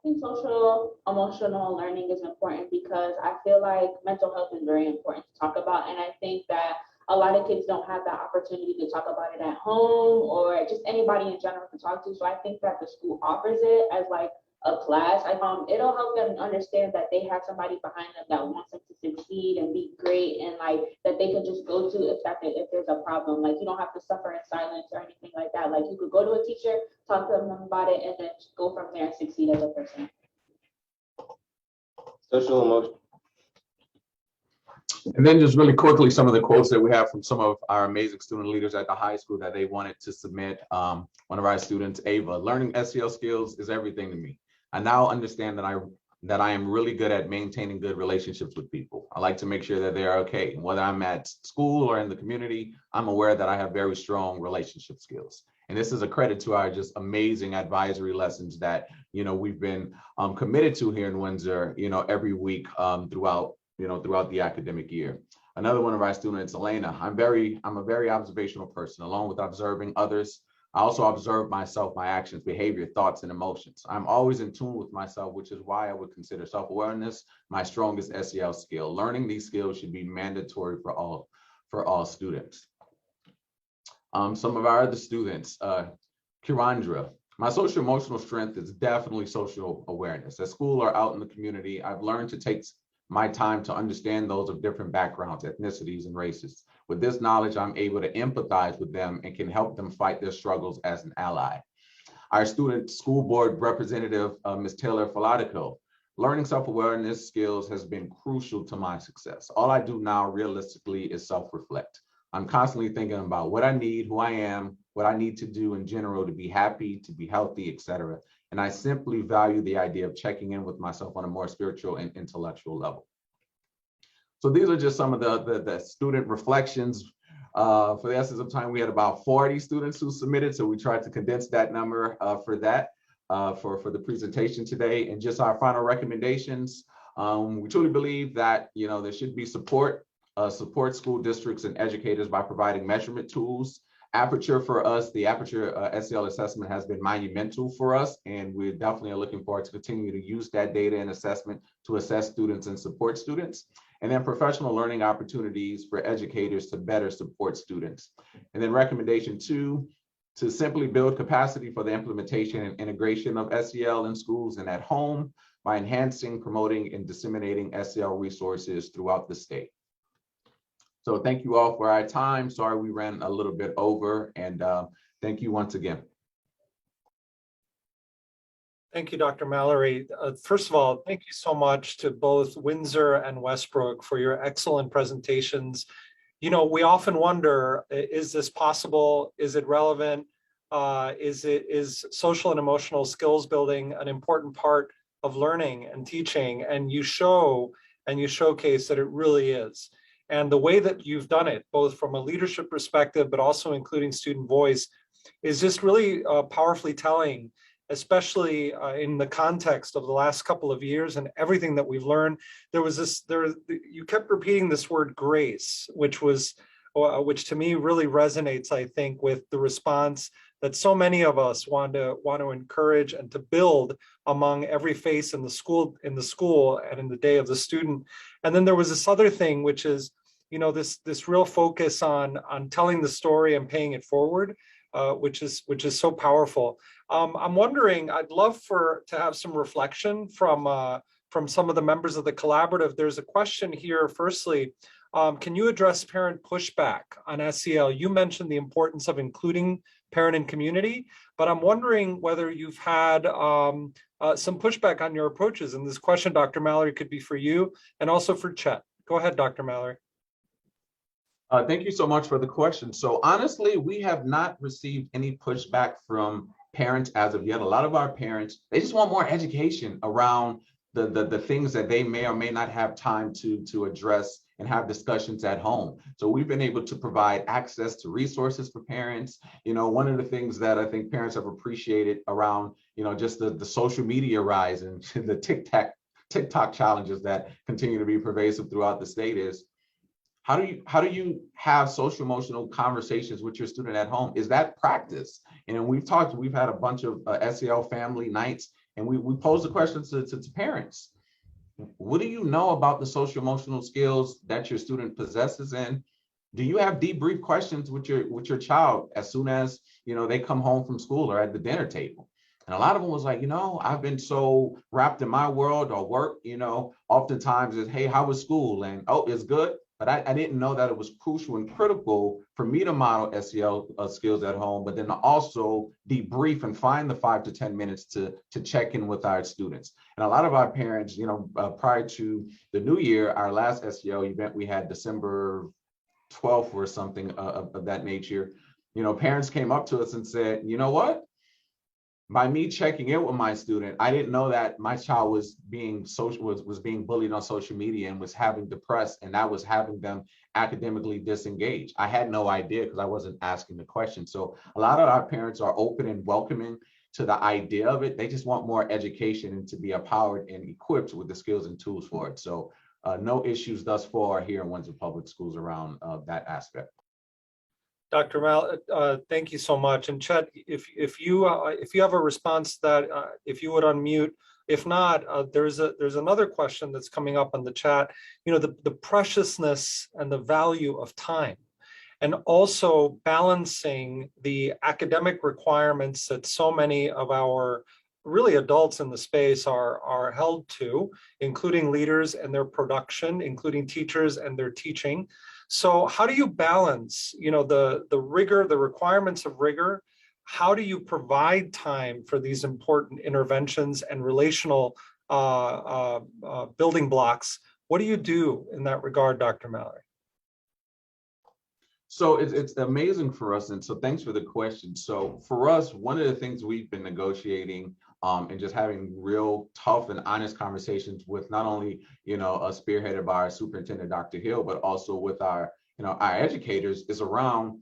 think social emotional learning is important because I feel like mental health is very important to talk about. And I think that a lot of kids don't have that opportunity to talk about it at home or just anybody in general to talk to. So I think that the school offers it as like a class. It'll help them understand that they have somebody behind them that wants them to succeed and be great, and like that they can just go to if there's a problem. Like you don't have to suffer in silence or anything like that. Like you could go to a teacher, talk to them about it, and then go from there and succeed as a person. Social emotion. And then just really quickly, some of the quotes that we have from some of our amazing student leaders at the high school that they wanted to submit. One of our students, Ava, learning SEL skills is everything to me. I now understand that I am really good at maintaining good relationships with people. I like to make sure that they're okay. And whether I'm at school or in the community, I'm aware that I have very strong relationship skills. And this is a credit to our just amazing advisory lessons that, we've been committed to here in Windsor, every week throughout the academic year. Another one of our students, Elena, I'm a very observational person. Along with observing others, I also observe myself, my actions, behavior, thoughts, and emotions. I'm always in tune with myself, which is why I would consider self-awareness my strongest SEL skill. Learning these skills should be mandatory for all students. Some of our other students, Kirandra, my social emotional strength is definitely social awareness. At school or out in the community, I've learned to take my time to understand those of different backgrounds, ethnicities, and races. With this knowledge, I'm able to empathize with them and can help them fight their struggles as an ally. Our student school board representative, Ms. Taylor Falatico, learning self-awareness skills has been crucial to my success. All I do now realistically is self-reflect. I'm constantly thinking about what I need, who I am, what I need to do in general to be happy, to be healthy, etc. And I simply value the idea of checking in with myself on a more spiritual and intellectual level. So these are just some of the student reflections. For the essence of time, we had about 40 students who submitted, so we tried to condense that number for the presentation today. And just our final recommendations, we truly believe that there should be support school districts and educators by providing measurement tools. Aperture for us, the Aperture SEL assessment has been monumental for us, and we definitely are looking forward to continue to use that data and assessment to assess students and support students. And then professional learning opportunities for educators to better support students. And then recommendation 2, to simply build capacity for the implementation and integration of SEL in schools and at home by enhancing, promoting, and disseminating SEL resources throughout the state. So thank you all for our time. Sorry we ran a little bit over, and thank you once again. Thank you, Dr. Mallory. First of all, thank you so much to both Windsor and Westbrook for your excellent presentations. We often wonder, is this possible? Is it relevant? Is social and emotional skills building an important part of learning and teaching? And you showcase that it really is. And the way that you've done it, both from a leadership perspective, but also including student voice, is just really powerfully telling, especially in the context of the last couple of years and everything that we've learned. You kept repeating this word grace, which to me really resonates, I think, with the response that so many of us want to encourage and to build among every face in the school and in the day of the student. And then there was this other thing, which is, this real focus on telling the story and paying it forward, which is so powerful. I'm wondering, I'd love to have some reflection from some of the members of the collaborative. There's a question here. Firstly, can you address parent pushback on SEL? You mentioned the importance of including parent and community, but I'm wondering whether you've had some pushback on your approaches. And this question, Dr. Mallory, could be for you and also for Chet. Go ahead, Dr. Mallory. Thank you so much for the question. So honestly, we have not received any pushback from parents as of yet. A lot of our parents, they just want more education around the things that they may or may not have time to address and have discussions at home. So we've been able to provide access to resources for parents. One of the things that I think parents have appreciated around, just the social media rise and the TikTok challenges that continue to be pervasive throughout the state is, how do you have social emotional conversations with your student at home? Is that practice? And we've had a bunch of SEL family nights, And we pose the question to parents. What do you know about the social emotional skills that your student possesses? And do you have debrief questions with your child as soon as, they come home from school or at the dinner table? And a lot of them was like, I've been so wrapped in my world or work, oftentimes it's, hey, how was school? And, oh, it's good. But I didn't know that it was crucial and critical for me to model SEL skills at home, but then to also debrief and find the 5 to 10 minutes to check in with our students. And a lot of our parents, prior to the new year, our last SEL event, we had December 12th or something of that nature. Parents came up to us and said, you know what? By me checking in with my student, I didn't know that my child was being bullied on social media and was having depressed, and that was having them academically disengaged. I had no idea because I wasn't asking the question. So a lot of our parents are open and welcoming to the idea of it. They just want more education and to be empowered and equipped with the skills and tools for it. So no issues thus far here in Windsor Public Schools around that aspect. Dr. Mal, thank you so much. And Chet, if you have a response to that, if you would unmute. If not, there's another question that's coming up on the chat. The preciousness and the value of time, and also balancing the academic requirements that so many of our really adults in the space are held to, including leaders and their production, including teachers and their teaching. So how do you balance, the rigor, the requirements of rigor? How do you provide time for these important interventions and relational building blocks? What do you do in that regard, Dr. Mallory? So it's amazing for us. And so thanks for the question. So for us, one of the things we've been negotiating and just having real tough and honest conversations with not only, spearheaded by our superintendent, Dr. Hill, but also with our educators is around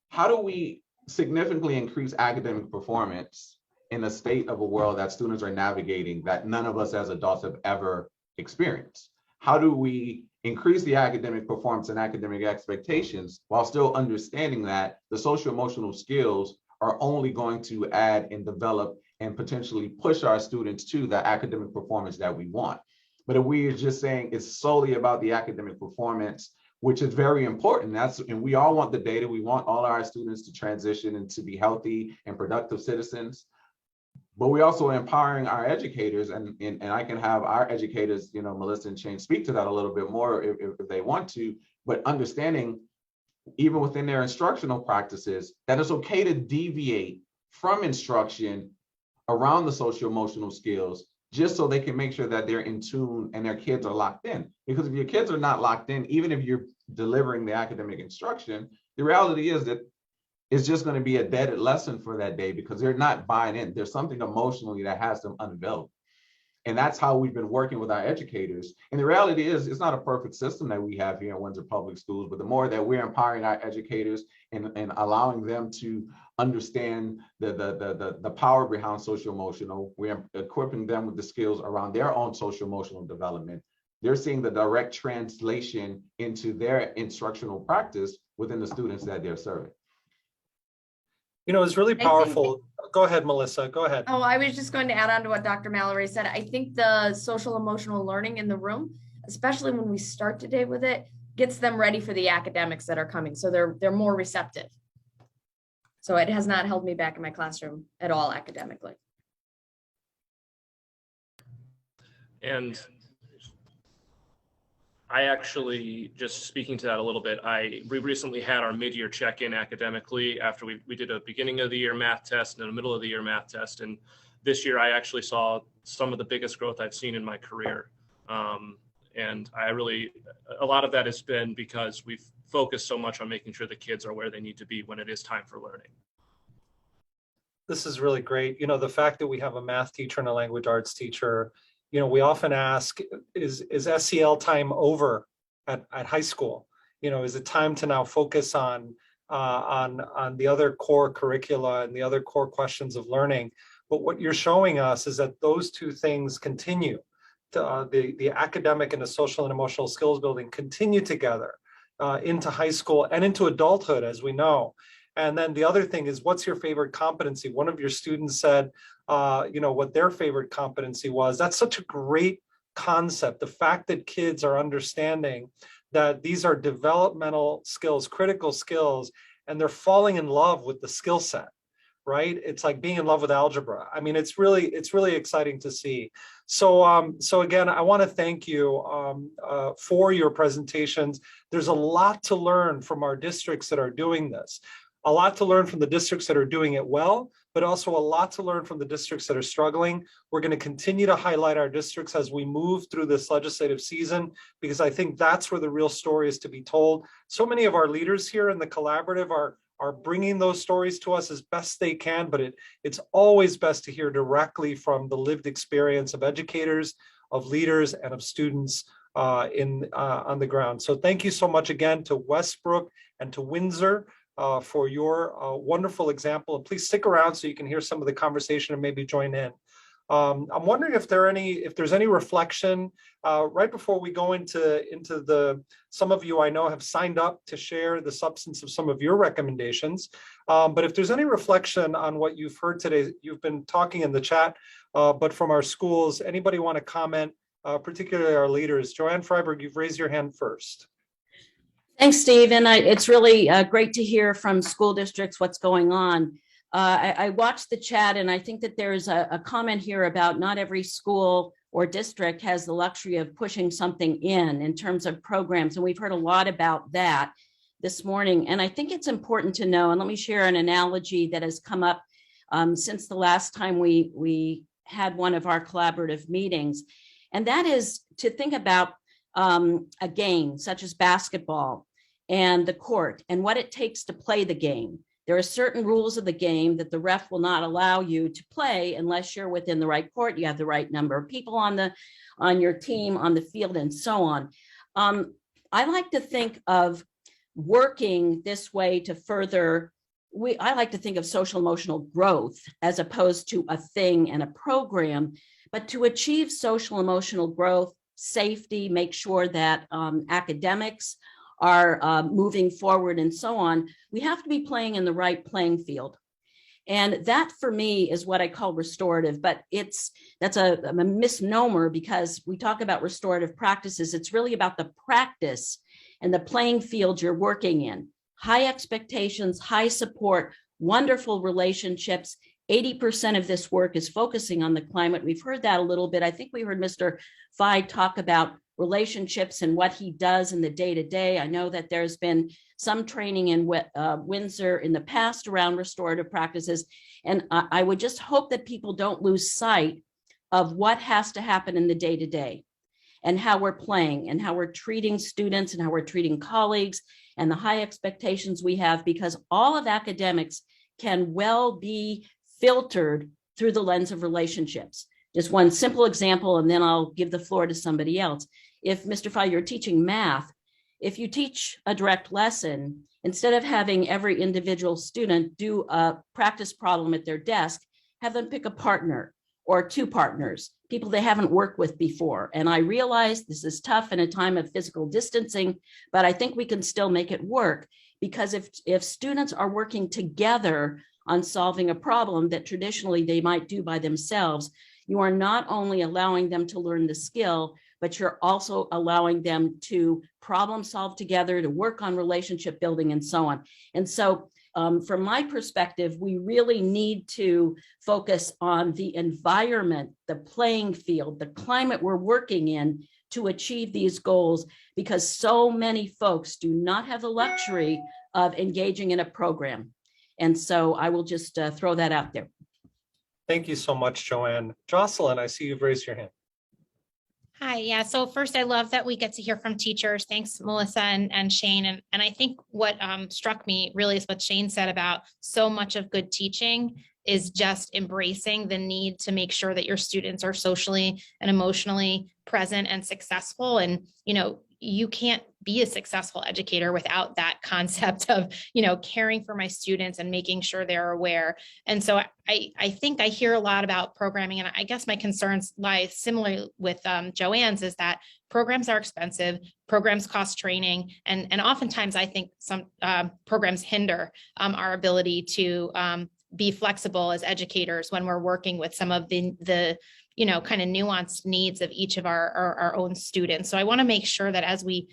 how do we significantly increase academic performance in a state of a world that students are navigating that none of us as adults have ever experienced? How do we increase the academic performance and academic expectations while still understanding that the social emotional skills are only going to add and develop and potentially push our students to the academic performance that we want? But if we are just saying it's solely about the academic performance, which is very important, and we all want the data, we want all our students to transition and to be healthy and productive citizens, but we also are empowering our educators, and I can have our educators, Melissa and Shane, speak to that a little bit more if they want to, but understanding even within their instructional practices, that it's okay to deviate from instruction around the social emotional skills, just so they can make sure that they're in tune and their kids are locked in. Because if your kids are not locked in, even if you're delivering the academic instruction, the reality is that it's just going to be a dead lesson for that day because they're not buying in. There's something emotionally that has them unavailable. And that's how we've been working with our educators. And the reality is, it's not a perfect system that we have here in Windsor Public Schools, but the more that we're empowering our educators and allowing them to understand the power behind social emotional, we're equipping them with the skills around their own social emotional development. They're seeing the direct translation into their instructional practice within the students that they're serving. It's really powerful. Go ahead, Melissa, go ahead. Oh, I was just going to add on to what Dr. Mallory said. I think the social emotional learning in the room, especially when we start today with it, gets them ready for the academics that are coming. So they're more receptive. So it has not held me back in my classroom at all academically. And I actually, just speaking to that a little bit, we recently had our mid-year check-in academically after we did a beginning of the year math test and a middle of the year math test. And this year I actually saw some of the biggest growth I've seen in my career. And a lot of that has been because we've focused so much on making sure the kids are where they need to be when it is time for learning. This is really great. The fact that we have a math teacher and a language arts teacher, we often ask, is SEL time over at high school? Is it time to now focus on the other core curricula and the other core questions of learning? But what you're showing us is that those two things continue. The academic and the social and emotional skills building continue together into high school and into adulthood, as we know. And then the other thing is, what's your favorite competency? One of your students said, what their favorite competency was. That's such a great concept. The fact that kids are understanding that these are developmental skills, critical skills, and they're falling in love with the skill set, right? It's like being in love with algebra. I mean, it's really exciting to see. So, so again, I want to thank you for your presentations. There's a lot to learn from our districts that are doing this, a lot to learn from the districts that are doing it well, but also a lot to learn from the districts that are struggling. We're going to continue to highlight our districts as we move through this legislative season, because I think that's where the real story is to be told. So many of our leaders here in the collaborative are bringing those stories to us as best they can, but it's always best to hear directly from the lived experience of educators, of leaders, and of students on the ground. So thank you so much again to Westbrook and to Windsor for your wonderful example. And please stick around so you can hear some of the conversation and maybe join in. I'm wondering if there's any reflection right before we go into some of you I know have signed up to share the substance of some of your recommendations. But if there's any reflection on what you've heard today, you've been talking in the chat, but from our schools, anybody want to comment, particularly our leaders? Joanne Freiberg, you've raised your hand first. Thanks, Steve. And it's really great to hear from school districts what's going on. I watched the chat, and I think that there's a comment here about not every school or district has the luxury of pushing something in terms of programs. And we've heard a lot about that this morning. And I think it's important to know, and let me share an analogy that has come up since the last time we had one of our collaborative meetings. And that is to think about a game such as basketball and the court and what it takes to play the game. There are certain rules of the game that the ref will not allow you to play unless you're within the right court, you have the right number of people on your team, on the field, and so on. I like to think of working this way to further, I like to think of social emotional growth as opposed to a thing and a program, but to achieve social emotional growth, safety, make sure that academics are moving forward and so on, we have to be playing in the right playing field. And that for me is what I call restorative, but that's a misnomer, because we talk about restorative practices. It's really about the practice and the playing field you're working in. High expectations, high support, wonderful relationships. 80% of this work is focusing on the climate. We've heard that a little bit. I think we heard Mr. Fye talk about relationships and what he does in the day-to-day. I know that there's been some training in Windsor in the past around restorative practices. And I would just hope that people don't lose sight of what has to happen in the day-to-day and how we're playing and how we're treating students and how we're treating colleagues and the high expectations we have, because all of academics can well be filtered through the lens of relationships. Just one simple example, and then I'll give the floor to somebody else. If, Mr. Fye, you're teaching math, if you teach a direct lesson, instead of having every individual student do a practice problem at their desk, have them pick a partner or two partners, people they haven't worked with before. And I realize this is tough in a time of physical distancing, but I think we can still make it work, because if students are working together on solving a problem that traditionally they might do by themselves, you are not only allowing them to learn the skill, but you're also allowing them to problem solve together, to work on relationship building and so on. And so from my perspective, we really need to focus on the environment, the playing field, the climate we're working in to achieve these goals, because so many folks do not have the luxury of engaging in a program. And so I will just throw that out there. Thank you so much, Joanne. Jocelyn, I see you've raised your hand. Hi, yeah. So first, I love that we get to hear from teachers. Thanks, Melissa and Shane. And I think what struck me really is what Shane said about so much of good teaching is just embracing the need to make sure that your students are socially and emotionally present and successful. And, you can't be a successful educator without that concept of, caring for my students and making sure they're aware. And so I think I hear a lot about programming, and I guess my concerns lie similarly with Joanne's, is that programs are expensive, programs cost training, and oftentimes I think some programs hinder our ability to be flexible as educators when we're working with some of the kind of nuanced needs of each of our own students. So I want to make sure that as we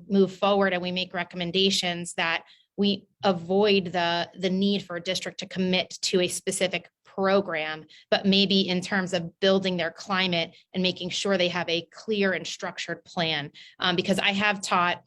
move forward and we make recommendations, that we avoid the need for a district to commit to a specific program, but maybe in terms of building their climate and making sure they have a clear and structured plan. Because I have taught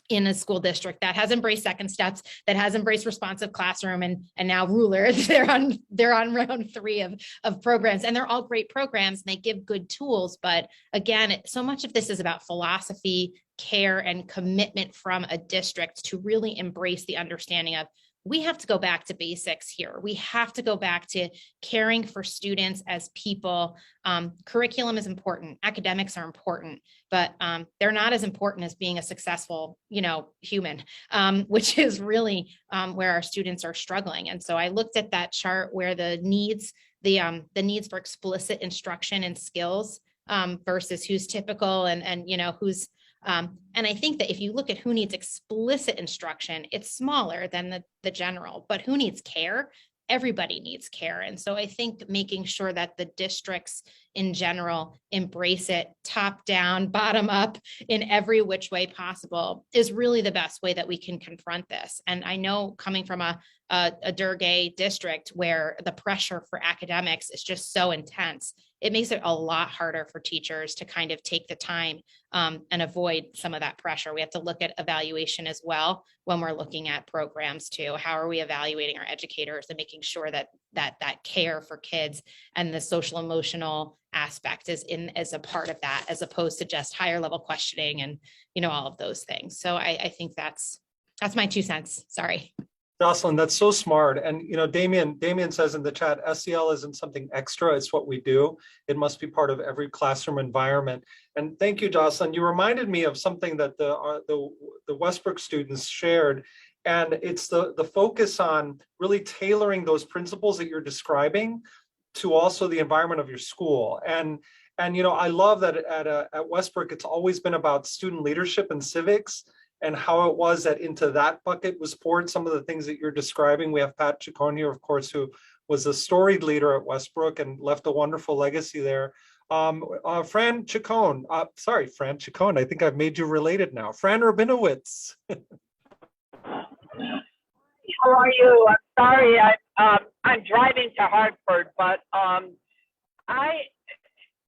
in a school district that has embraced second steps, that has embraced responsive classroom, and now ruler. They're on round 3 of programs, and they're all great programs and they give good tools. But again, so much of this is about philosophy, care, and commitment from a district to really embrace the understanding of, we have to go back to basics here. We have to go back to caring for students as people. Curriculum is important. Academics are important, but they're not as important as being a successful, human, which is really where our students are struggling. And so I looked at that chart where the needs for explicit instruction and skills versus who's typical and who's and I think that if you look at who needs explicit instruction, it's smaller than the general, but who needs care? Everybody needs care. And so I think making sure that the districts in general embrace it top down, bottom up, in every which way possible is really the best way that we can confront this. And I know, coming from a Durgay district where the pressure for academics is just so intense, it makes it a lot harder for teachers to kind of take the time and avoid some of that pressure. We have to look at evaluation as well when we're looking at programs too. How are we evaluating our educators and making sure that care for kids and the social emotional aspect is as a part of that, as opposed to just higher level questioning and all of those things. So I think that's my 2 cents. Sorry. Jocelyn, that's so smart. And Damien says in the chat, SEL isn't something extra, it's what we do. It must be part of every classroom environment. And thank you, Jocelyn. You reminded me of something that the Westbrook students shared. And it's the focus on really tailoring those principles that you're describing to also the environment of your school. And I love that at Westbrook, it's always been about student leadership and civics, and how it was that into that bucket was poured some of the things that you're describing. We have Pat Chacon here, of course, who was a storied leader at Westbrook and left a wonderful legacy there. Fran Chacon, Fran Chacon, I think I've made you related now. Fran Rabinowitz. How are you? I'm sorry, I'm driving to Hartford, but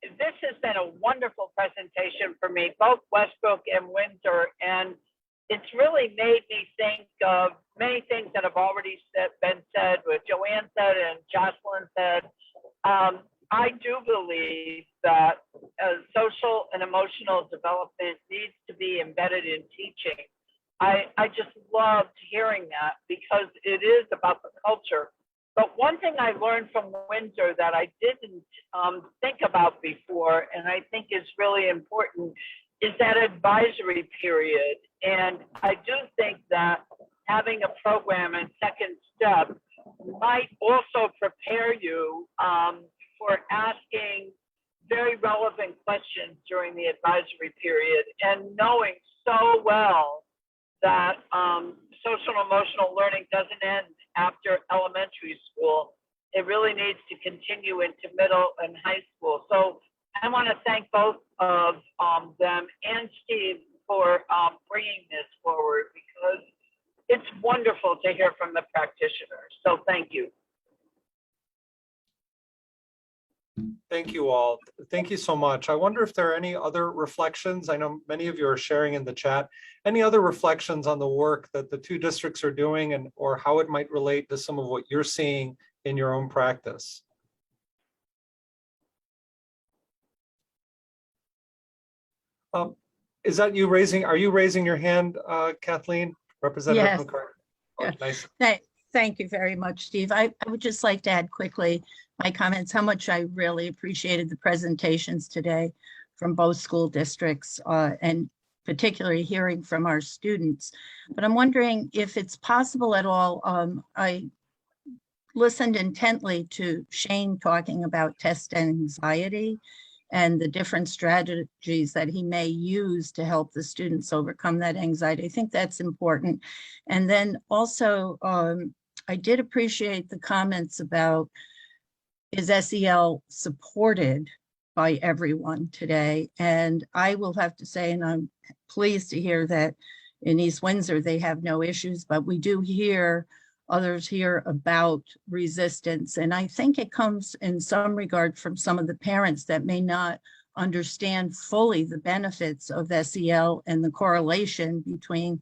this has been a wonderful presentation for me, both Westbrook and Windsor, and it's really made me think of many things that have already been said, what Joanne said and Jocelyn said. I do believe that social and emotional development needs to be embedded in teaching. I just loved hearing that because it is about the culture. But one thing I learned from Windsor that I didn't think about before, and I think is really important, is that advisory period. And I do think that having a program in second step might also prepare you for asking very relevant questions during the advisory period, and knowing so well that social and emotional learning doesn't end after elementary school. It really needs to continue into middle and high school. So I want to thank both of them and Steve for bringing this forward, because it's wonderful to hear from the practitioners. So thank you. Thank you all. Thank you so much. I wonder if there are any other reflections. I know many of you are sharing in the chat. Any other reflections on the work that the two districts are doing, and or how it might relate to some of what you're seeing in your own practice? Is that you raising? Are you raising your hand, Kathleen? Representative Yes. McCarthy. Oh, nice. Thank you very much, Steve. I would just like to add quickly my comments, how much I really appreciated the presentations today from both school districts. And particularly hearing from our students. But I'm wondering if it's possible at all. I listened intently to Shane talking about test anxiety and the different strategies that he may use to help the students overcome that anxiety. I think that's important. And then also, I did appreciate the comments about, is SEL supported by everyone today? And I will have to say, and I'm pleased to hear that in East Windsor, they have no issues, but we do hear others hear about resistance. And I think it comes in some regard from some of the parents that may not understand fully the benefits of SEL and the correlation between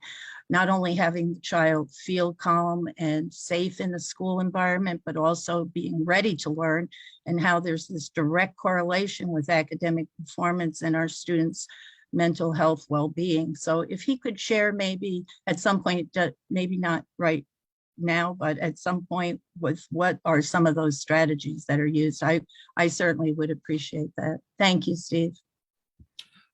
not only having the child feel calm and safe in the school environment, but also being ready to learn, and how there's this direct correlation with academic performance and our students' mental health well-being. So if he could share maybe at some point, maybe not right now, but at some point, with what are some of those strategies that are used. I certainly would appreciate that. Thank you, Steve.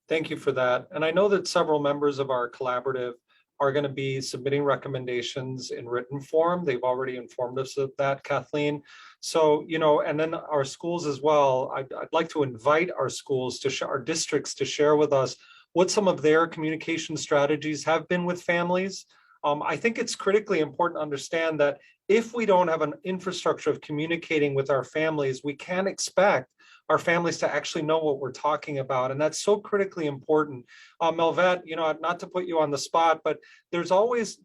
Thank you for that. And I know that several members of our collaborative are going to be submitting recommendations in written form. They've already informed us of that, Kathleen. So, and then our schools as well. I'd like to invite our schools to our districts to share with us what some of their communication strategies have been with families. I think it's critically important to understand that if we don't have an infrastructure of communicating with our families, we can't expect our families to actually know what we're talking about. And that's so critically important. Melvet, not to put you on the spot, but there's always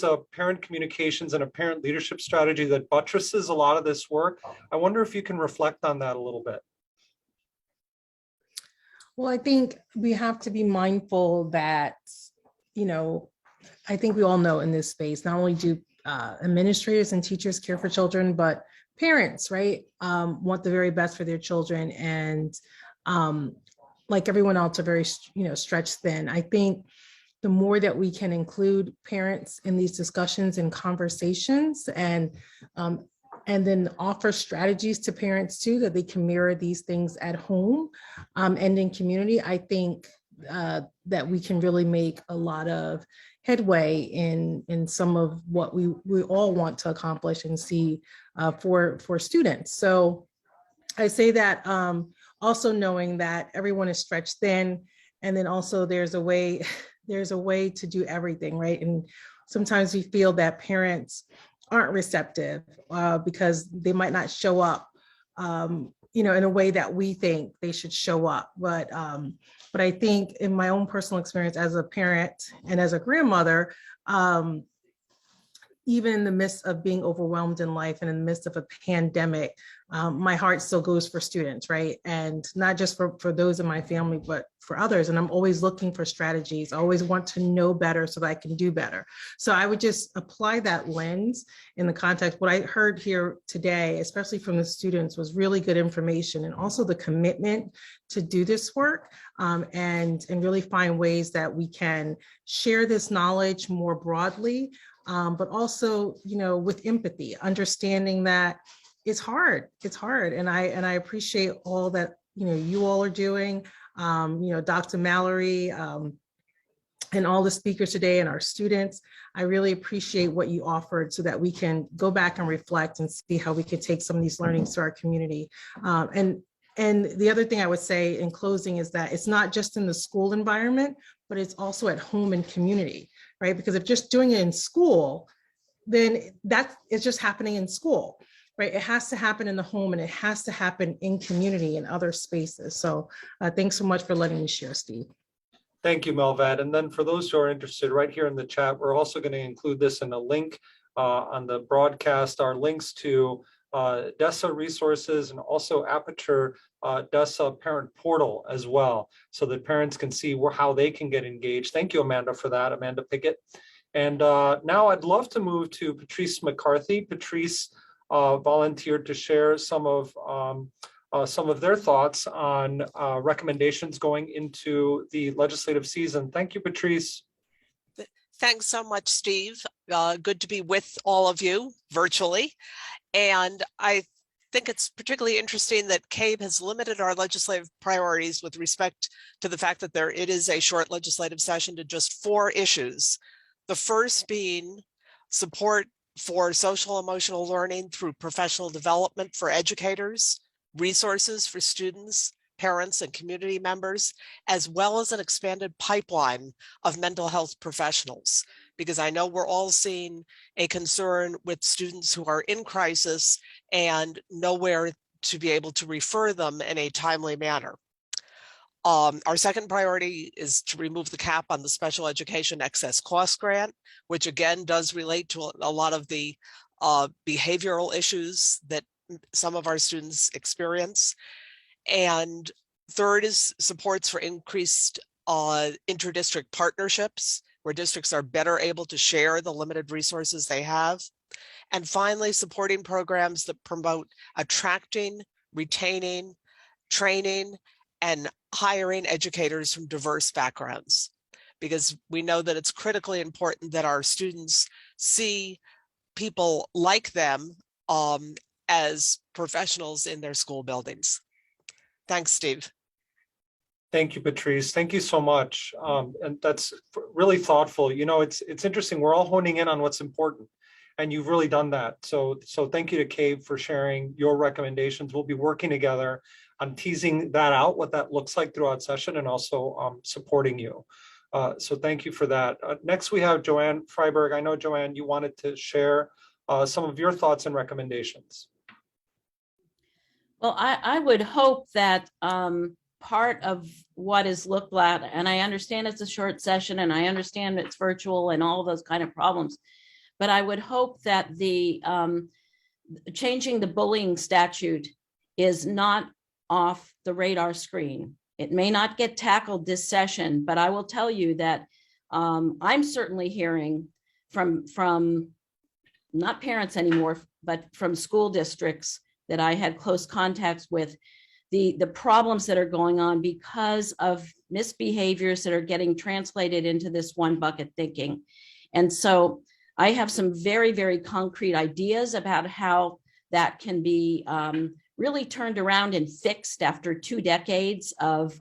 a parent communications and a parent leadership strategy that buttresses a lot of this work. I wonder if you can reflect on that a little bit. Well, I think we have to be mindful that, I think we all know in this space, not only do administrators and teachers care for children, but parents, right, want the very best for their children. And like everyone else, are very, stretched thin. I think the more that we can include parents in these discussions and conversations, and then offer strategies to parents too, that they can mirror these things at home and in community, I think that we can really make a lot of headway in some of what we all want to accomplish and see for students. So I say that also knowing that everyone is stretched thin, and then also there's a way to do everything, right? And sometimes we feel that parents aren't receptive because they might not show up in a way that we think they should show up. But I think in my own personal experience as a parent and as a grandmother, even in the midst of being overwhelmed in life and in the midst of a pandemic, my heart still goes for students, right? And not just for those in my family, but for others. And I'm always looking for strategies. I always want to know better so that I can do better. So I would just apply that lens in the context. What I heard here today, especially from the students, was really good information, and also the commitment to do this work and really find ways that we can share this knowledge more broadly, but also, with empathy, understanding that it's hard. And I appreciate all that, you all are doing, Dr. Mallory, and all the speakers today and our students. I really appreciate what you offered so that we can go back and reflect and see how we could take some of these learnings to our community. And the other thing I would say in closing is that it's not just in the school environment, but it's also at home and community, right? Because if just doing it in school, then that is just happening in school, right? It has to happen in the home, and it has to happen in community and other spaces. So thanks so much for letting me share, Steve. Thank you, Melvet. And then for those who are interested, right here in the chat, we're also going to include this in a link on the broadcast, our links to DESA resources and also Aperture DESA parent portal as well, so that parents can see how they can get engaged. Thank you, Amanda, for that, Amanda Pickett. And now I'd love to move to Patrice McCarthy. Patrice volunteered to share some of their thoughts on recommendations going into the legislative season. Thank you, Patrice. Thanks so much, Steve. Good to be with all of you virtually. And I think it's particularly interesting that CABE has limited our legislative priorities with respect to the fact that it is a short legislative session to just 4 issues. The first being support for social emotional learning through professional development for educators, resources for students, parents, and community members, as well as an expanded pipeline of mental health professionals. Because I know we're all seeing a concern with students who are in crisis and nowhere to be able to refer them in a timely manner. Our second priority is to remove the cap on the special education excess cost grant, which again does relate to a lot of the behavioral issues that some of our students experience. And third is supports for increased interdistrict partnerships, where districts are better able to share the limited resources they have. And finally, supporting programs that promote attracting, retaining, training, and hiring educators from diverse backgrounds, because we know that it's critically important that our students see people like them as professionals in their school buildings. Thanks, Steve. Thank you, Patrice. Thank you so much. And that's really thoughtful. You know, it's interesting. We're all honing in on what's important, and you've really done that. So thank you to CABE for sharing your recommendations. We'll be working together on teasing that out, what that looks like throughout session, and also supporting you. So thank you for that. Next, we have Joanne Freiberg. I know, Joanne, you wanted to share some of your thoughts and recommendations. Well, I would hope that part of what is looked at, and I understand it's a short session and I understand it's virtual and all those kind of problems, but I would hope that the changing the bullying statute is not off the radar screen. It may not get tackled this session, but I will tell you that I'm certainly hearing from not parents anymore, but from school districts that I had close contacts with, the problems that are going on because of misbehaviors that are getting translated into this one bucket thinking. And so I have some very, very concrete ideas about how that can be really turned around and fixed after 2 decades of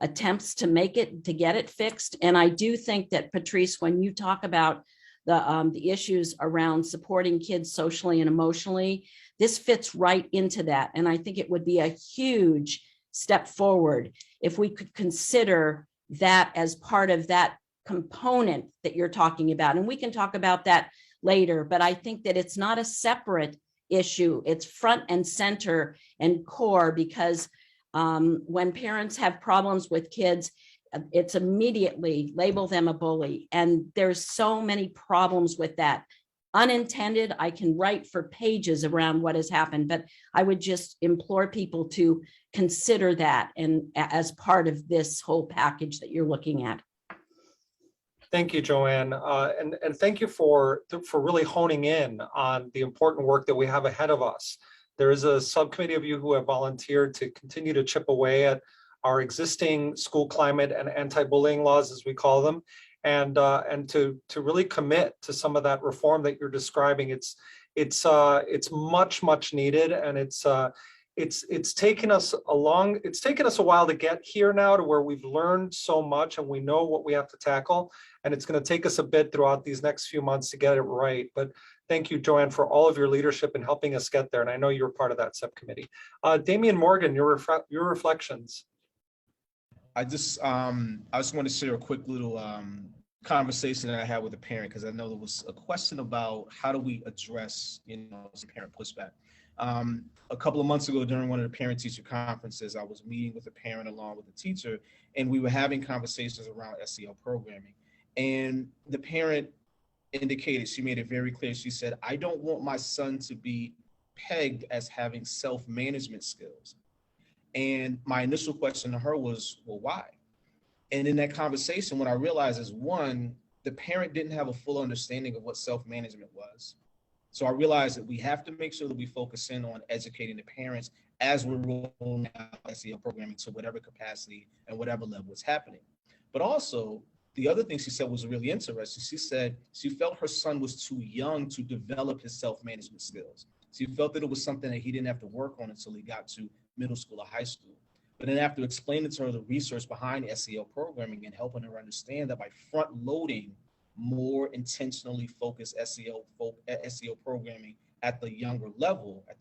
attempts to get it fixed. And I do think that, Patrice, when you talk about the issues around supporting kids socially and emotionally, this fits right into that. And I think it would be a huge step forward if we could consider that as part of that component that you're talking about. And we can talk about that later, but I think that it's not a separate issue. It's front and center and core, because when parents have problems with kids, it's immediately label them a bully. And there's so many problems with that. Unintended, I can write for pages around what has happened, but I would just implore people to consider that and as part of this whole package that you're looking at. Thank you, Joanne. And thank you for really honing in on the important work that we have ahead of us. There is a subcommittee of you who have volunteered to continue to chip away at our existing school climate and anti-bullying laws, as we call them, and to really commit to some of that reform that you're describing. It's much needed, and it's taken us a while to get here now to where we've learned so much and we know what we have to tackle, and it's going to take us a bit throughout these next few months to get it right. But thank you, Joanne, for all of your leadership in helping us get there, and I know you're part of that subcommittee. Damian Morgan, your reflections. I just want to share a quick little conversation that I had with a parent, because I know there was a question about how do we address, some parent pushback. A couple of months ago, during one of the parent-teacher conferences, I was meeting with a parent along with a teacher, and we were having conversations around SEL programming. And the parent indicated, she made it very clear, she said, I don't want my son to be pegged as having self-management skills. And my initial question to her was, well, why? And in that conversation, what I realized is, one, the parent didn't have a full understanding of what self-management was. So I realized that we have to make sure that we focus in on educating the parents as we're rolling out SEL programming to whatever capacity and whatever level it's happening. But also, the other thing she said was really interesting. She said she felt her son was too young to develop his self-management skills. So he felt that it was something that he didn't have to work on until he got to middle school or high school. But then after explaining to her the research behind SEL programming and helping her understand that by front loading more intentionally focused SEL programming at the younger level, at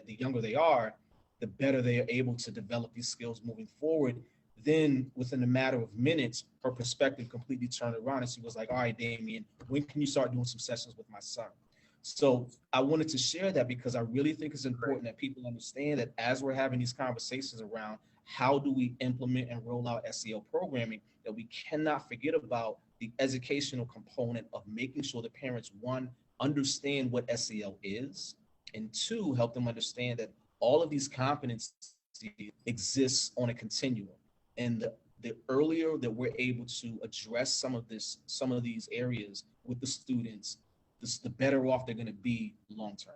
the younger they are, the better they are able to develop these skills moving forward. Then within a matter of minutes, her perspective completely turned around and she was like, all right, Damien, when can you start doing some sessions with my son? So I wanted to share that because I really think it's important that people understand that as we're having these conversations around how do we implement and roll out SEL programming, that we cannot forget about the educational component of making sure the parents, one, understand what SEL is, and two, help them understand that all of these competencies exist on a continuum. And the earlier that we're able to address some of these areas with the students, the better off they're going to be long term.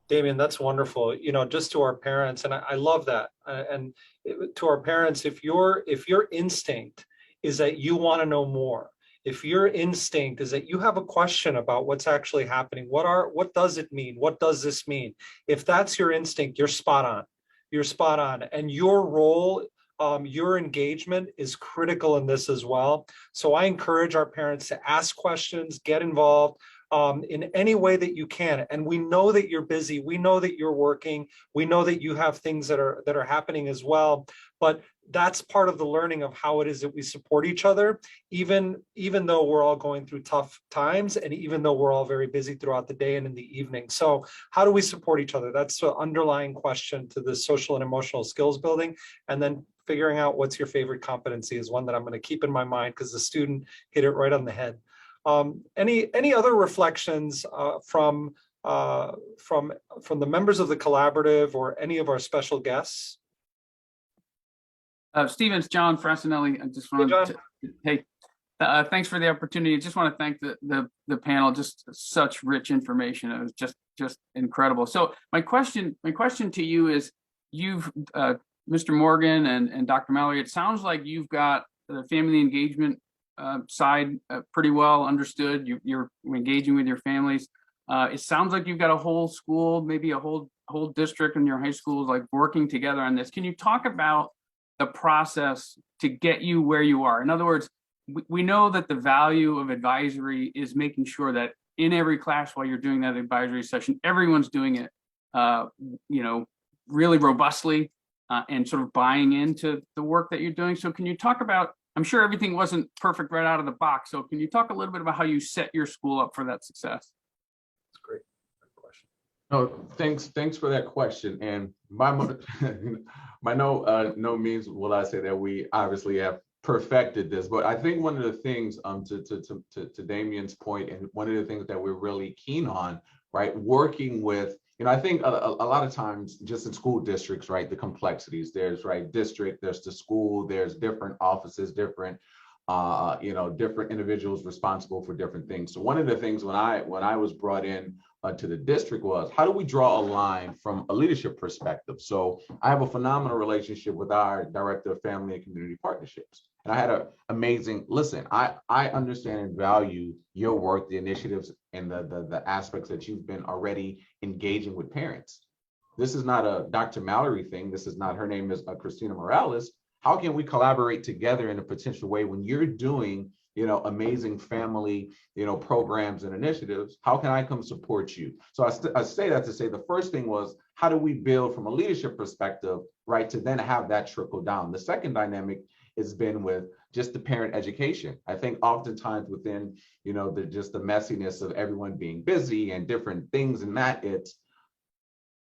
Damien, that's wonderful. You know, just to our parents, and I love that. To our parents, if your instinct is that you want to know more, if your instinct is that you have a question about what's actually happening, what does it mean? What does this mean? If that's your instinct, you're spot on. You're spot on. And your role, your engagement is critical in this as well. So I encourage our parents to ask questions, get involved in any way that you can. And we know that you're busy. We know that you're working. We know that you have things that are happening as well. But that's part of the learning of how it is that we support each other, even though we're all going through tough times and even though we're all very busy throughout the day and in the evening. So how do we support each other? That's the underlying question to the social and emotional skills building. And then figuring out what's your favorite competency is one that I'm going to keep in my mind because the student hit it right on the head. Any other reflections from the members of the collaborative or any of our special guests? Stevens, John Frassinelli, I just wanted to thanks for the opportunity. I just want to thank the panel. Just such rich information. It was just incredible. So my question to you is, you've Mr. Morgan and Dr. Mallory, it sounds like you've got the family engagement side pretty well understood. You're engaging with your families. It sounds like you've got a whole school, maybe a whole district in your high schools, like working together on this. Can you talk about the process to get you where you are? In other words, we know that the value of advisory is making sure that in every class while you're doing that advisory session, everyone's doing it, really robustly and sort of buying into the work that you're doing. So can you talk about, I'm sure everything wasn't perfect right out of the box. So can you talk a little bit about how you set your school up for that success? That's great. Good question. No, thanks for that question. And by no means will I say that we obviously have perfected this, but I think one of the things to Damien's point, and one of the things that we're really keen on, right, working with, I think a lot of times just in school districts, right, the complexities, there's district, there's the school, there's different offices, different different individuals responsible for different things. So one of the things when I was brought in to the district was, how do we draw a line from a leadership perspective? So I have a phenomenal relationship with our director of family and community partnerships. And I had an amazing, listen, I understand and value your work, the initiatives and the aspects that you've been already engaging with parents. This is not a Dr. Mallory thing. This is not, her name is Christina Morales. How can we collaborate together in a potential way when you're doing, amazing family, programs and initiatives? How can I come support you? So I say that to say the first thing was, how do we build from a leadership perspective, right, to then have that trickle down? The second dynamic has been with just the parent education. I think oftentimes within, the messiness of everyone being busy and different things and that, it's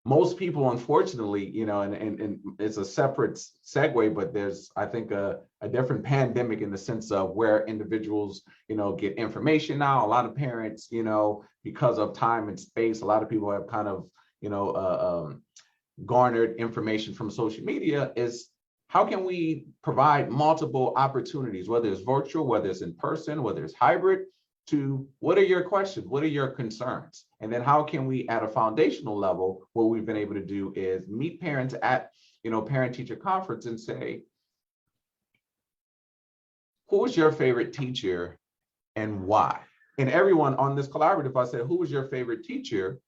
most people, unfortunately, and it's a separate segue, but there's, I think, a different pandemic in the sense of where individuals, get information now. A lot of parents, because of time and space, a lot of people have kind of, garnered information from social media. Is how can we provide multiple opportunities, whether it's virtual, whether it's in person, whether it's hybrid, to what are your questions? What are your concerns? And then how can we, at a foundational level, what we've been able to do is meet parents at, parent-teacher conference and say, who was your favorite teacher and why? And everyone on this collaborative, I said, who was your favorite teacher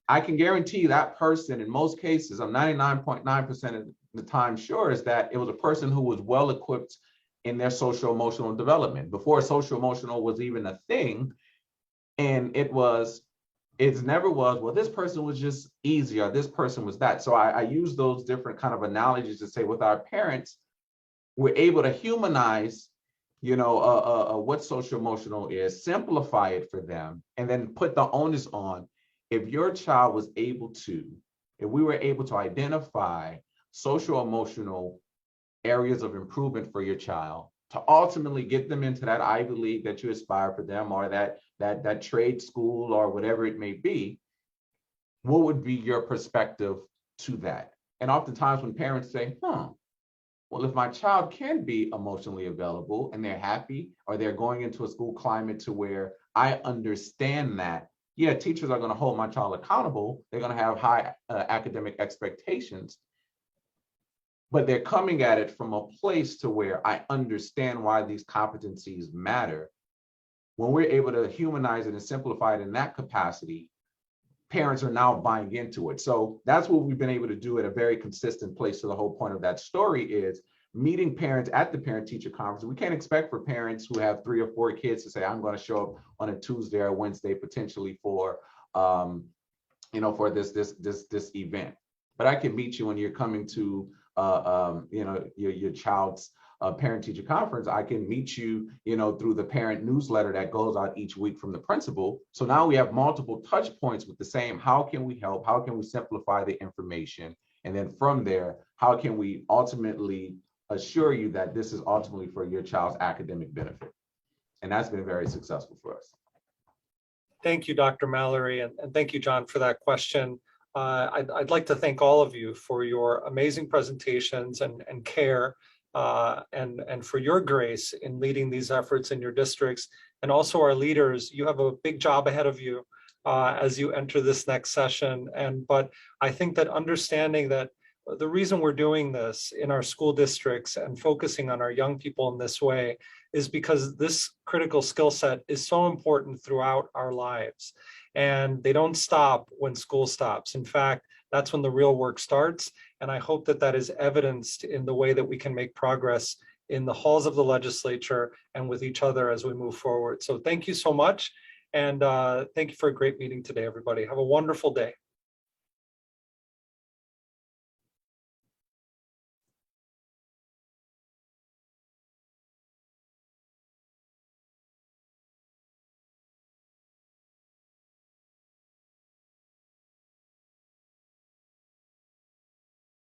I can guarantee that person, in most cases, I'm 99.9% of the time sure, is that it was a person who was well equipped in their social emotional development before social emotional was even a thing. And it never was, well, this person was just easy or this person was that. So I use those different kind of analogies to say with our parents, we're able to humanize, what social emotional is, simplify it for them, and then put the onus on. If your child was able to, if we were able to identify social emotional areas of improvement for your child, to ultimately get them into that Ivy League that you aspire for them, or that trade school or whatever it may be, what would be your perspective to that? And oftentimes when parents say, well, if my child can be emotionally available and they're happy, or they're going into a school climate to where I understand that, yeah, teachers are going to hold my child accountable. They're going to have high academic expectations, but they're coming at it from a place to where I understand why these competencies matter. When we're able to humanize it and simplify it in that capacity, parents are now buying into it. So that's what we've been able to do at a very consistent place. So the whole point of that story is meeting parents at the parent-teacher conference. We can't expect for parents who have 3 or 4 kids to say, I'm going to show up on a Tuesday or Wednesday potentially for, for this event. But I can meet you when you're coming to, your child's parent-teacher conference. I can meet you, through the parent newsletter that goes out each week from the principal. So now we have multiple touch points with the same, how can we help? How can we simplify the information? And then from there, how can we ultimately assure you that this is ultimately for your child's academic benefit? And that's been very successful for us. Thank you, Dr. Mallory, and thank you, John, for that question. I'd like to thank all of you for your amazing presentations and care, and for your grace in leading these efforts in your districts. And also our leaders, you have a big job ahead of you as you enter this next session. But I think that understanding that the reason we're doing this in our school districts and focusing on our young people in this way is because this critical skill set is so important throughout our lives. And they don't stop when school stops. In fact, that's when the real work starts. And I hope that that is evidenced in the way that we can make progress in the halls of the legislature and with each other as we move forward. So thank you so much. And thank you for a great meeting today, everybody. Have a wonderful day.